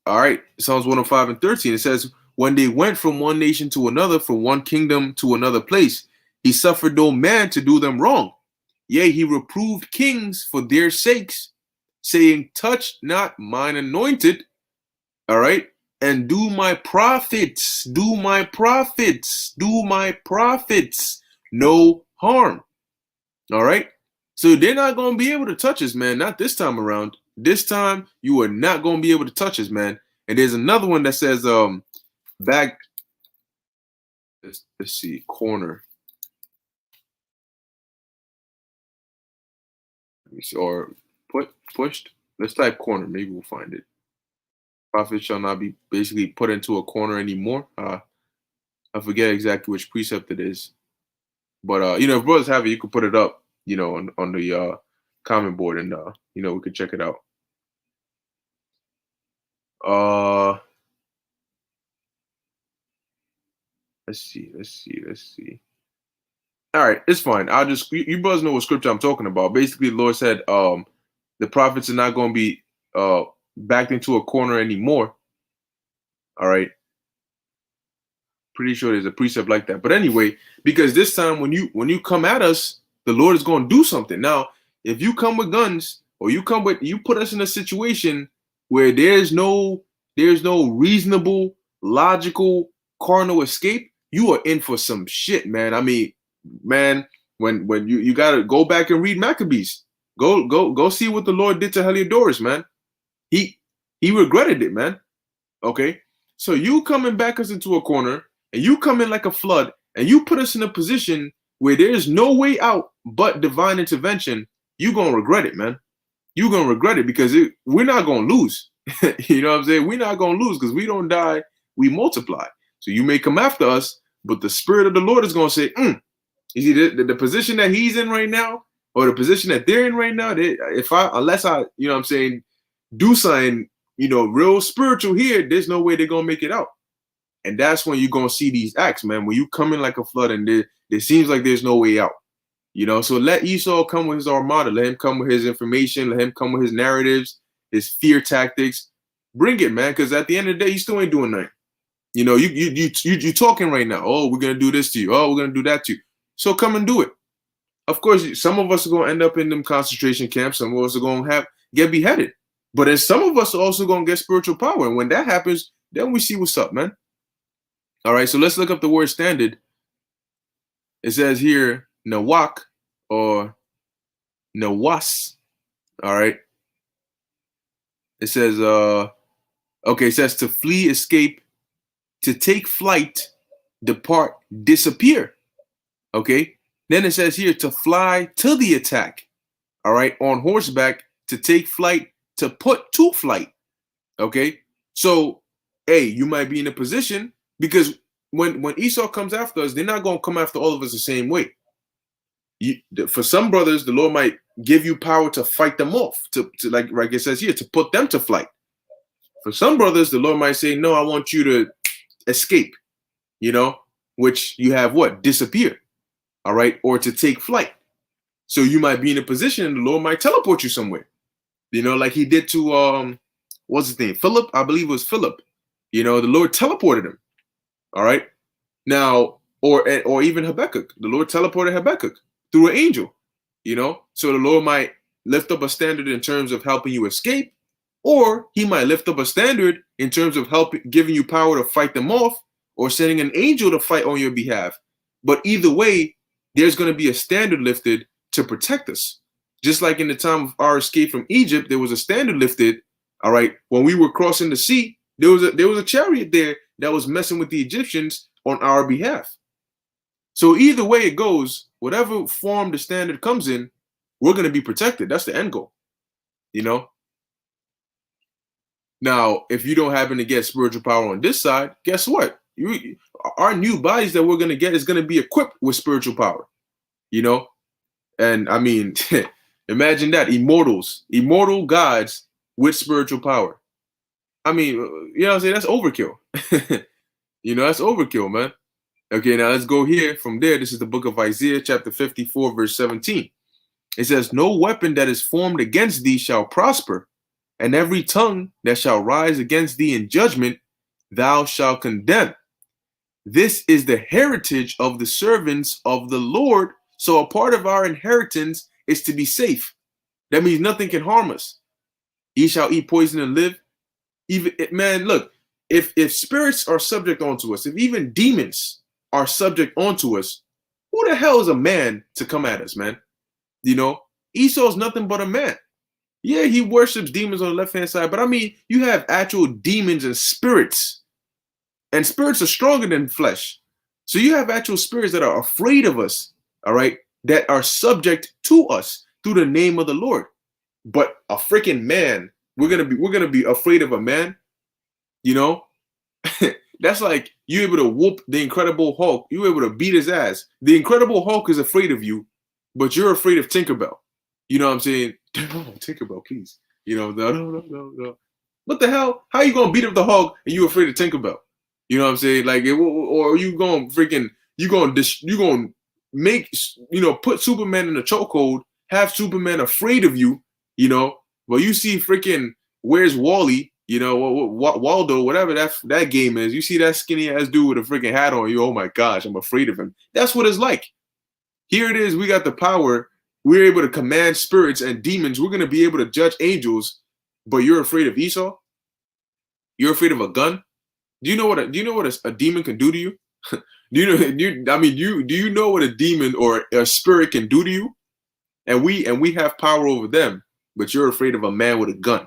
All right. Psalms 105 and 13. It says, when they went from one nation to another, from one kingdom to another place, he suffered no man to do them wrong. Yea, he reproved kings for their sakes, saying, touch not mine anointed. All right. And do my prophets no harm. All right. So they're not going to be able to touch us, man. Not this time around. This time you are not going to be able to touch us, man. And there's another one that says, back. Let's see, corner. Let me see, or pushed. Let's type corner. Maybe we'll find it. Prophet shall not be basically put into a corner anymore. I forget exactly which precept it is, but if brothers have it, you can put it up, on the comment board, and we could check it out. Let's see. All right, it's fine. I'll just you brothers know what scripture I'm talking about. Basically, the Lord said the prophets are not going to be backed into a corner anymore. All right. Pretty sure there's a precept like that. But anyway, because this time when you come at us, the Lord is going to do something. Now, if you come with guns, or you put us in a situation where there's no reasonable, logical, carnal escape, you are in for some shit, man. Man, when you gotta go back and read Maccabees. Go see what the Lord did to Heliodorus, man. He regretted it, man. Okay. So you come and back us into a corner, and you come in like a flood, and you put us in a position where there's no way out but divine intervention. You gonna regret it, man. You gonna regret it because we're not gonna lose. You know what I'm saying? We're not gonna lose because we don't die, we multiply. So you may come after us, but the Spirit of the Lord is gonna say, you see the position that he's in right now, or the position that they're in right now. Unless I, you know what I'm saying, do something, real spiritual here, there's no way they're gonna make it out. And that's when you're gonna see these acts, man. When you come in like a flood and there seems like there's no way out. So let Esau come with his armada, let him come with his information, let him come with his narratives, his fear tactics. Bring it, man, because at the end of the day, you still ain't doing nothing. You talking right now. Oh, we're gonna do this to you. Oh, we're gonna do that to you. So come and do it. Of course, some of us are gonna end up in them concentration camps. Some of us are gonna get beheaded. But then some of us are also gonna get spiritual power. And when that happens, then we see what's up, man. All right, so let's look up the word standard. It says here, nawak or nawas. All right. It says, it says to flee, escape, to take flight, depart, disappear. Okay. Then it says here to fly to the attack. All right. On horseback, to take flight, to put to flight. Okay. So, you might be in a position because when Esau comes after us, they're not going to come after all of us the same way. For some brothers, the Lord might give you power to fight them off, to like it says here, to put them to flight. For some brothers, the Lord might say, no, I want you to escape, which you have what? Disappear. All right. Or to take flight. So you might be in a position and the Lord might teleport you somewhere, like he did to, what's his name? Philip, I believe it was Philip. The Lord teleported him. All right. Now, or even Habakkuk, the Lord teleported Habakkuk through an angel, so the Lord might lift up a standard in terms of helping you escape, or he might lift up a standard in terms of giving you power to fight them off, or sending an angel to fight on your behalf. But either way, there's going to be a standard lifted to protect us. Just like in the time of our escape from Egypt, there was a standard lifted. All right. When we were crossing the sea, there was a chariot there that was messing with the Egyptians on our behalf. So either way it goes, whatever form the standard comes in, we're going to be protected. That's the end goal. Now, if you don't happen to get spiritual power on this side, guess what? Our new bodies that we're going to get is going to be equipped with spiritual power. And I mean, imagine that, immortal gods with spiritual power. I mean, what I'm saying? That's overkill. That's overkill, man. Okay, now let's go here from there. This is the book of Isaiah, chapter 54, verse 17. It says, no weapon that is formed against thee shall prosper, and every tongue that shall rise against thee in judgment, thou shalt condemn. This is the heritage of the servants of the Lord. So a part of our inheritance is to be safe. That means nothing can harm us. Ye shall eat poison and live. Man, look, if spirits are subject onto us, if even demons are subject onto us, who the hell is a man to come at us, man? Esau's nothing but a man. Yeah, he worships demons on the left-hand side, but I mean, you have actual demons and spirits are stronger than flesh. So you have actual spirits that are afraid of us, all right, that are subject to us through the name of the Lord. But a freaking man, we're gonna be afraid of a man, That's like you able to whoop the Incredible Hulk. You able to beat his ass. The Incredible Hulk is afraid of you, but you're afraid of Tinkerbell. You know what I'm saying? No, Tinkerbell, please. No. What the hell? How you gonna beat up the Hulk and you afraid of Tinkerbell? You know what I'm saying? Like, or you gonna make put Superman in a chokehold, have Superman afraid of you, But you see freaking Where's Wally? Waldo, whatever that game is, you see that skinny ass dude with a freaking hat on you. Oh my gosh, I'm afraid of him. That's what it's like. Here it is. We got the power. We're able to command spirits and demons. We're going to be able to judge angels, but you're afraid of Esau? You're afraid of a gun? Do you know what a demon can do to you? Do you know what a demon or a spirit can do to you? And we have power over them, but you're afraid of a man with a gun.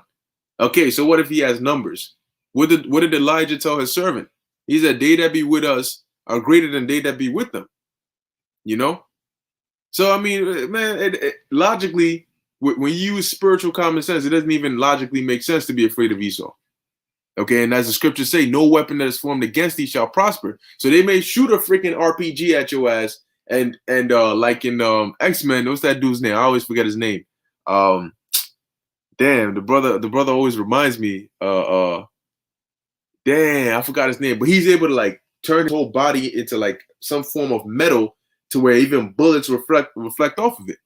Okay, so what if he has numbers? What did Elijah tell his servant? He said, "They that be with us are greater than they that be with them." You know. So I mean, man, logically, when you use spiritual common sense, it doesn't even logically make sense to be afraid of Esau. Okay, and as the scriptures say, no weapon that is formed against thee shall prosper. So they may shoot a freaking RPG at your ass, and like in X-Men, what's that dude's name? I always forget his name. Damn, the brother always reminds me. Damn, I forgot his name, but he's able to like turn his whole body into like some form of metal to where even bullets reflect off of it.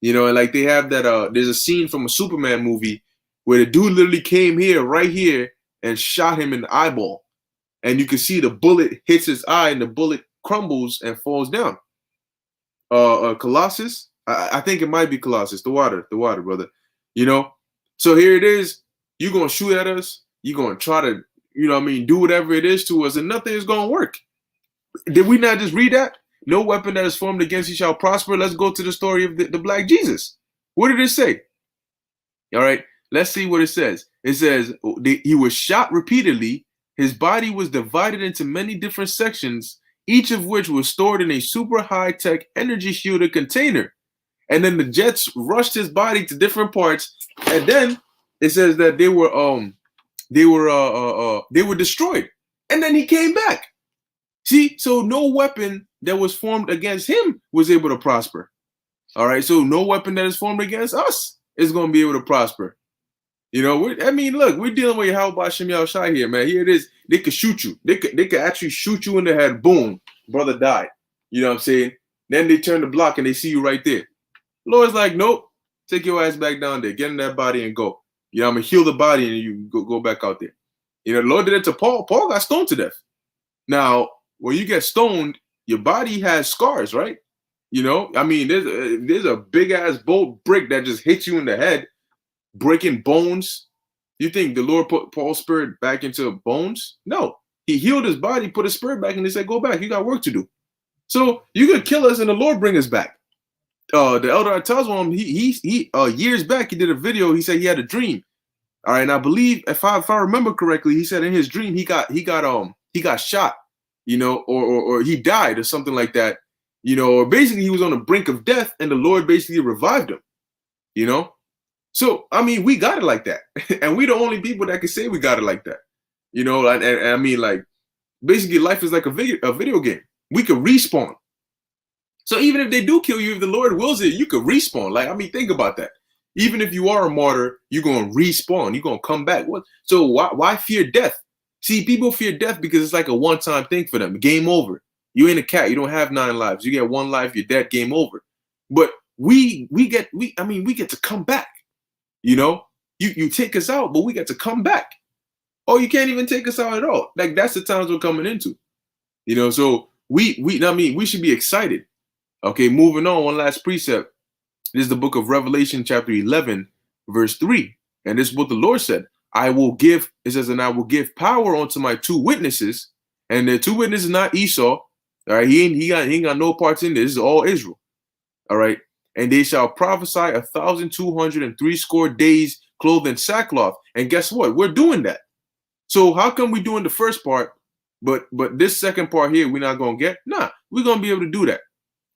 You know, and like they have that. There's a scene from a Superman movie where the dude literally came here, right here, and shot him in the eyeball, and you can see the bullet hits his eye, and the bullet crumbles and falls down. Colossus, I think it might be Colossus, the water, brother. You know, so here it is. You're gonna shoot at us. You're gonna try to, you know what I mean, do whatever it is to us, and nothing is gonna work. Did we not just read that? No weapon that is formed against you shall prosper. Let's go to the story of the black Jesus. What did it say? All right, let's see what it says. It says he was shot repeatedly. His body was divided into many different sections, each of which was stored in a super high-tech energy shielded container. And then the jets rushed his body to different parts, and then it says that they were destroyed. And then he came back. See, so no weapon that was formed against him was able to prosper. All right, so no weapon that is formed against us is going to be able to prosper. You know, look, we're dealing with how about Shem Shai here, man. Here it is. They could shoot you. They could actually shoot you in the head. Boom, brother died. You know what I'm saying? Then they turn the block and they see you right there. Lord's like, nope, take your ass back down there. Get in that body and go. You know, I'm going to heal the body and you go back out there. You know, the Lord did it to Paul. Paul got stoned to death. Now, when you get stoned, your body has scars, right? You know, I mean, there's a big-ass bolt brick that just hits you in the head, breaking bones. You think the Lord put Paul's spirit back into bones? No. He healed his body, put his spirit back, and they said, go back. You got work to do. So you could kill us and the Lord bring us back. The elder tells him he years back he did a video. He said he had a dream. All right, and I believe if I remember correctly, he said in his dream he got shot, you know, or he died or something like that, you know, or basically he was on the brink of death and the Lord basically revived him, you know. So I mean, we got it like that, and we the only people that can say we got it like that, you know. And I mean, like, basically, life is like a video game. We could respawn. So even if they do kill you, if the Lord wills it, you could respawn. Like, I mean, think about that. Even if you are a martyr, you're going to respawn. You're going to come back. What? So why fear death? See, people fear death because it's like a one-time thing for them. Game over. You ain't a cat. You don't have 9 lives. You get 1 life, you're dead, game over. But we get to come back. You know? You take us out, but we get to come back. Oh, you can't even take us out at all. Like, that's the times we're coming into. You know, so we should be excited. Okay, moving on, one last precept. This is the book of Revelation, chapter 11, verse 3. And this is what the Lord said. And I will give power unto my 2 witnesses. And the 2 witnesses not Esau. All right, he ain't got no parts in this. This is all Israel. All right. And they shall prophesy 1,260 days clothed in sackcloth. And guess what? We're doing that. So how come we doing the first part, but this second part here we're not going to get? Nah, we're going to be able to do that.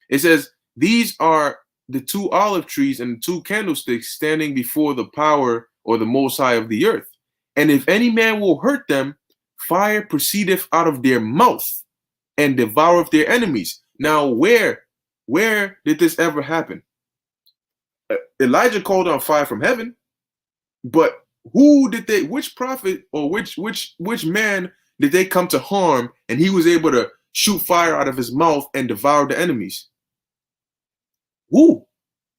It says, these are the 2 olive trees and the 2 candlesticks standing before the power or the Most High of the earth. And if any man will hurt them, fire proceedeth out of their mouth and devoureth their enemies. Now, where did this ever happen? Elijah called on fire from heaven, but which prophet or which man did they come to harm and he was able to shoot fire out of his mouth and devour the enemies? Who?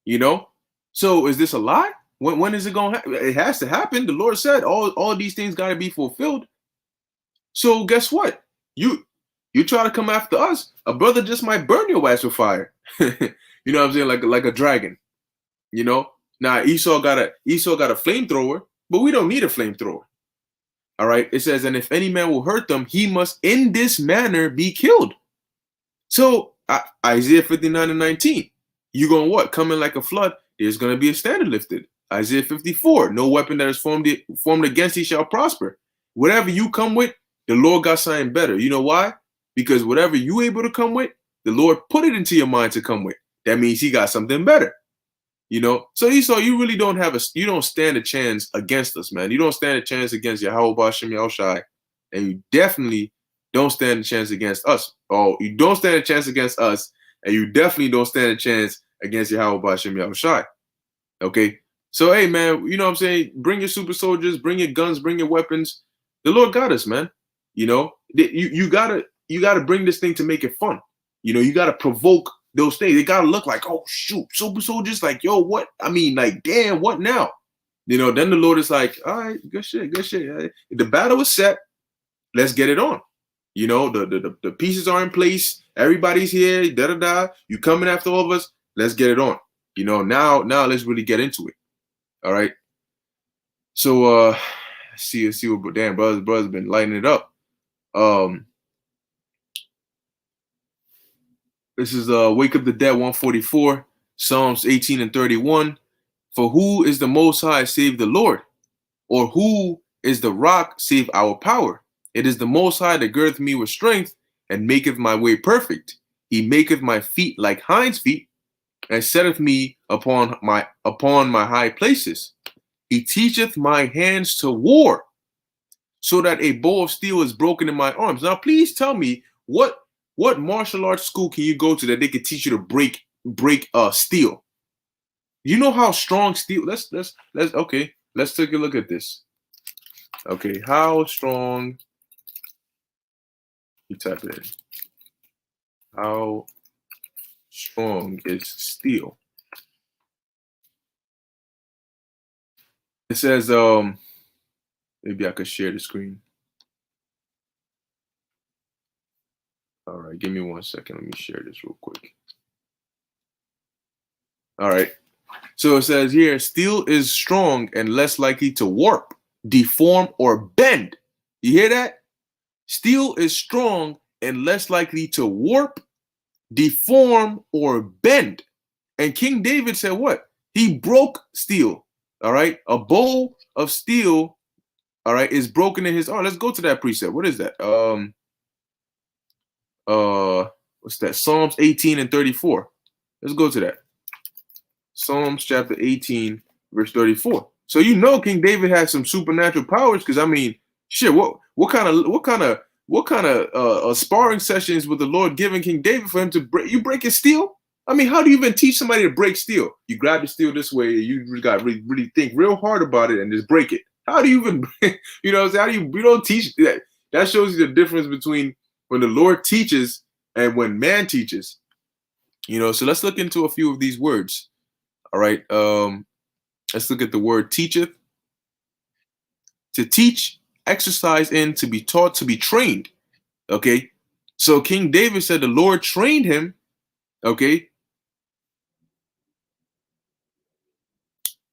You know? So is this a lie? When is it going to happen? It has to happen. The Lord said all these things got to be fulfilled. So guess what? You try to come after us, a brother just might burn your ass with fire. You know what I'm saying? Like a dragon. You know? Now Esau got a flamethrower, but we don't need a flamethrower. All right. It says, and if any man will hurt them, he must in this manner be killed. So Isaiah 59:19. You're going to what? Coming like a flood, there's going to be a standard lifted. Isaiah 54, no weapon that is formed against thee shall prosper. whatever you come with, the Lord got something better. You know why? Because whatever you able to come with, the Lord put it into your mind to come with. That means he got something better. You know, so Esau, you really don't you don't stand a chance against us, man. You don't stand a chance against Yahweh Bashem Yahushai, and you definitely don't stand a chance against us. Oh, you don't stand a chance against us, and you definitely don't stand a chance against Yahweh Bashem Yahushai. Okay, so hey, man, you know what I'm saying? Bring your super soldiers, bring your guns, bring your weapons. The Lord got us, man. You know, you gotta bring this thing to make it fun. You know, you gotta provoke those things. They gotta look like, oh shoot, super soldiers, like, yo, what? I mean, like, damn, what now? You know, then the Lord is like, all right, good shit, good shit. The battle is set. Let's get it on. You know, the pieces are in place. Everybody's here. Da da da. You coming after all of us? Let's get it on. You know, now let's really get into it. All right. So see what damn brothers been lighting it up. This is Wake Up the Dead 144, Psalms 18 and 31. For who is the Most High save the Lord? Or who is the rock save our power? It is the Most High that girdeth me with strength and maketh my way perfect. He maketh my feet like hinds' feet and setteth me upon my high places. He teacheth my hands to war so that a bow of steel is broken in my arms. Now, please tell me what martial arts school can you go to that they could teach you to break steel? You know how strong steel. Let's okay. Let's take a look at this. Okay, how strong? You type it in. How strong is steel? It says maybe I could share the screen. All right, give me 1 second. Let me share this real quick. All right. So it says here, steel is strong and less likely to warp, deform, or bend. You hear that? Steel is strong and less likely to warp, deform, or bend. And King David said what? He broke steel. All right. A bow of steel, all right, is broken in his arm. Let's go to that precept. What is that? What's that? Psalms 18 and 34. Let's go to that. Psalms chapter 18, verse 34. So you know King David had some supernatural powers, because I mean, shit, what kind of sparring sessions with the Lord giving King David for him to break his steel? I mean, how do you even teach somebody to break steel? You grab the steel this way, you got to really think real hard about it and just break it. How do you even, you know what I'm saying? How do you don't teach that? That shows you the difference between when the Lord teaches and when man teaches. You know, so let's look into a few of these words. All right. Let's look at the word teacheth. To teach, exercise in, to be taught, to be trained. Okay. So King David said the Lord trained him. Okay.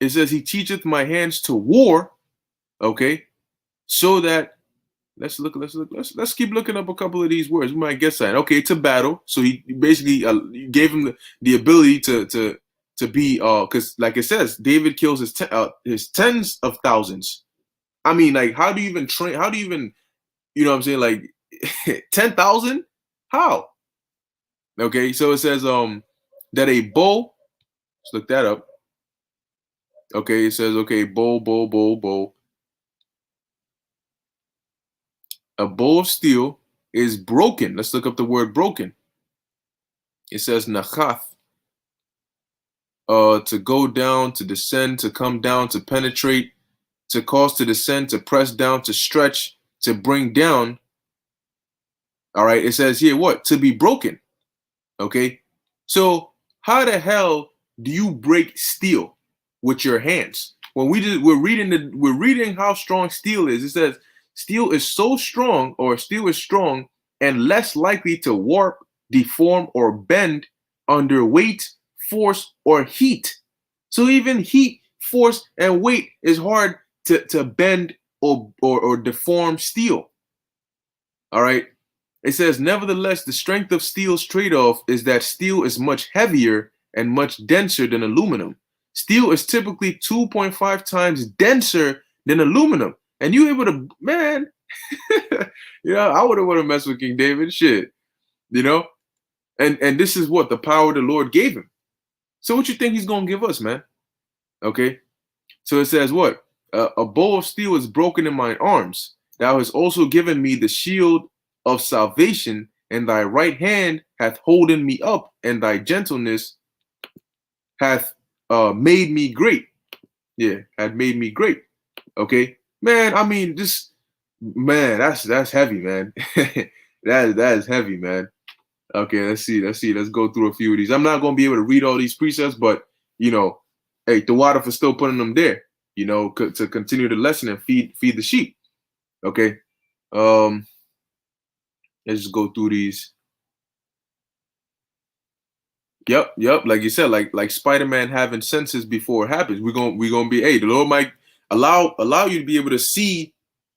It says he teacheth my hands to war. Okay. So that let's keep looking up a couple of these words. We might get something. Okay, to battle. So he basically gave him the ability to be because like it says, David kills his tens of thousands. I mean, like, how do you even train? How do you even, you know what I'm saying? Like 10,000? How? Okay, so it says that a bow. Let's look that up. Okay, it says bow. A bow of steel is broken. Let's look up the word broken. It says nachath. To go down, to descend, to come down, to penetrate, to cause to descend, to press down, to stretch, to bring down. All right, it says here what? To be broken. Okay, so how the hell do you break steel with your hands? When we're reading how strong steel is. It says steel is so strong, or steel is strong and less likely to warp, deform, or bend under weight, force, or heat. So even heat, force, and weight is hard to bend or deform steel. All right. It says, nevertheless, the strength of steel's trade-off is that steel is much heavier and much denser than aluminum. Steel is typically 2.5 times denser than aluminum. And you able to, man, I wouldn't want to mess with King David. Shit, you know. And this is what the power the Lord gave him. So what you think he's gonna give us, man? Okay. So it says what? A bow of steel is broken in mine arms. Thou hast also given me the shield of salvation, and thy right hand hath holden me up, and thy gentleness hath made me great. Yeah, had made me great. Okay, man. I mean, just man, that's heavy, man. that is heavy, man. Okay, let's see. Let's go through a few of these. I'm not gonna be able to read all these precepts, but hey, the water for still putting them there. To continue the lesson and feed the sheep. Okay, let's just go through these. Yep. Like you said, like Spider-Man having senses before it happens. We're gonna be. Hey, the Lord might allow you to be able to see.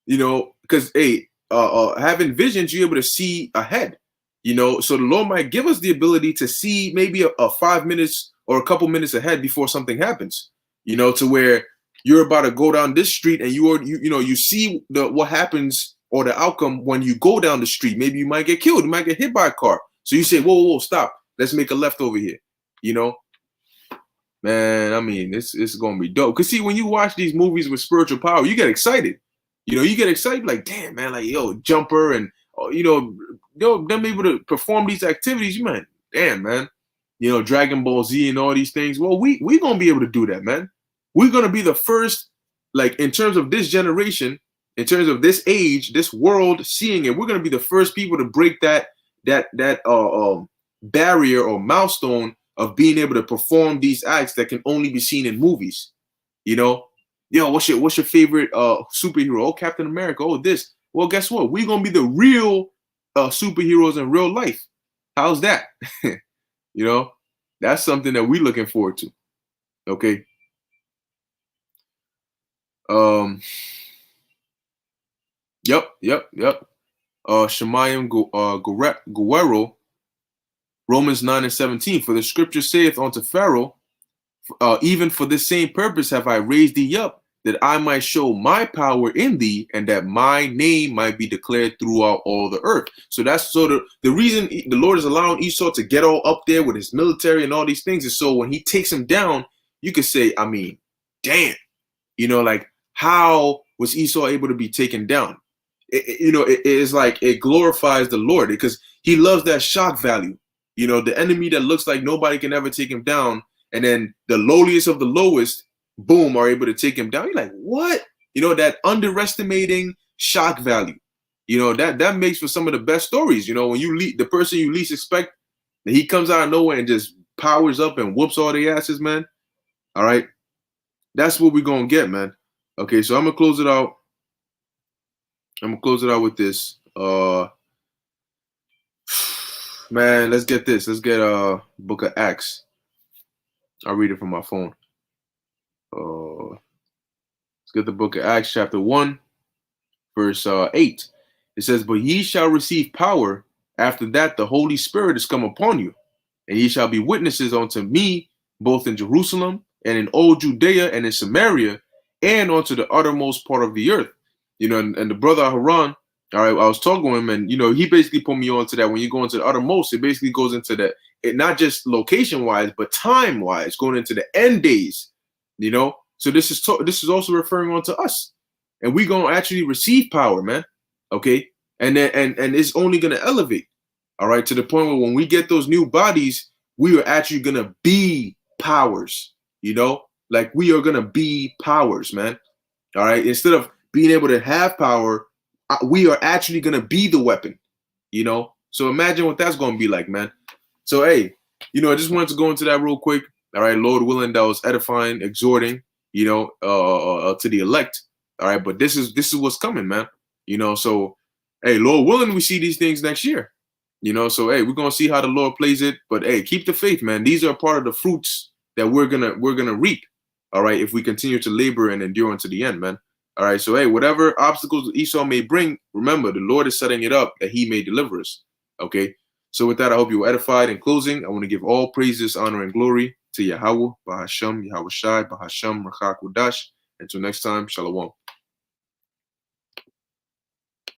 Because hey, having visions, you're able to see ahead. So the Lord might give us the ability to see maybe a 5 minutes or a couple minutes ahead before something happens. To where you're about to go down this street and you see what happens or the outcome when you go down the street. Maybe you might get killed. You might get hit by a car. So you say, whoa, stop. Let's make a left over here. Man, I mean, it's gonna be dope. Cause see, when you watch these movies with spiritual power, you get excited. You get excited, like, damn, man, like, yo, Jumper and them able to perform these activities, man. Damn, man. Dragon Ball Z and all these things. Well, we gonna be able to do that, man. We're gonna be the first, like, in terms of this generation, in terms of this age, this world seeing it. We're gonna be the first people to break that barrier or milestone of being able to perform these acts that can only be seen in movies. What's your favorite superhero? Oh, Captain America. Oh, this. Well, guess what? We're gonna be the real superheroes in real life. How's that? That's something that we're looking forward to. Okay. Yep. Shemayim Guerrero, Romans 9:17. For the scripture saith unto Pharaoh, even for this same purpose have I raised thee up, that I might show my power in thee, and that my name might be declared throughout all the earth. So that's the reason the Lord is allowing Esau to get all up there with his military and all these things is so when he takes him down, you could say, I mean, damn, like, how was Esau able to be taken down? It is like it glorifies the Lord because he loves that shock value. The enemy that looks like nobody can ever take him down, and then the lowliest of the lowest, boom, are able to take him down. You're like, what? That underestimating shock value. That makes for some of the best stories. When the person you least expect, and he comes out of nowhere and just powers up and whoops all the asses, man. All right, that's what we're gonna get, man. Okay, so I'm gonna close it out. With this. Man, let's get this. Let's get Book of Acts. I'll read it from my phone. Let's get the Book of Acts, chapter 1, verse 8. It says, but ye shall receive power. After that, the Holy Spirit is come upon you, and ye shall be witnesses unto me, both in Jerusalem and in all Judea and in Samaria, and unto the uttermost part of the earth. And the brother Haran, all right, I was talking to him, and he basically put me on to that. When you go into the uttermost, it basically goes into not just location wise, but time wise, going into the end days. So this is also referring on to us, and we're gonna actually receive power, man. Okay, and then and it's only gonna elevate, all right, to the point where when we get those new bodies, we are actually gonna be powers. Like we are gonna be powers, man. All right, instead of being able to have power, we are actually gonna be the weapon. So imagine what that's gonna be like, man. So hey, I just wanted to go into that real quick. All right, Lord willing, that was edifying, exhorting, to the elect. All right, but this is what's coming, man. So hey, Lord willing, we see these things next year. So hey, we're gonna see how the Lord plays it. But hey, keep the faith, man. These are part of the fruits that we're gonna reap. All right, if we continue to labor and endure unto the end, man. All right, so hey, whatever obstacles Esau may bring, remember the Lord is setting it up that he may deliver us. Okay, so with that, I hope you were edified. In closing, I want to give all praises, honor, and glory to Yahweh, Bahasham, Yahweh Shai, Bahasham, Rachak Wadash. Until next time, Shalom.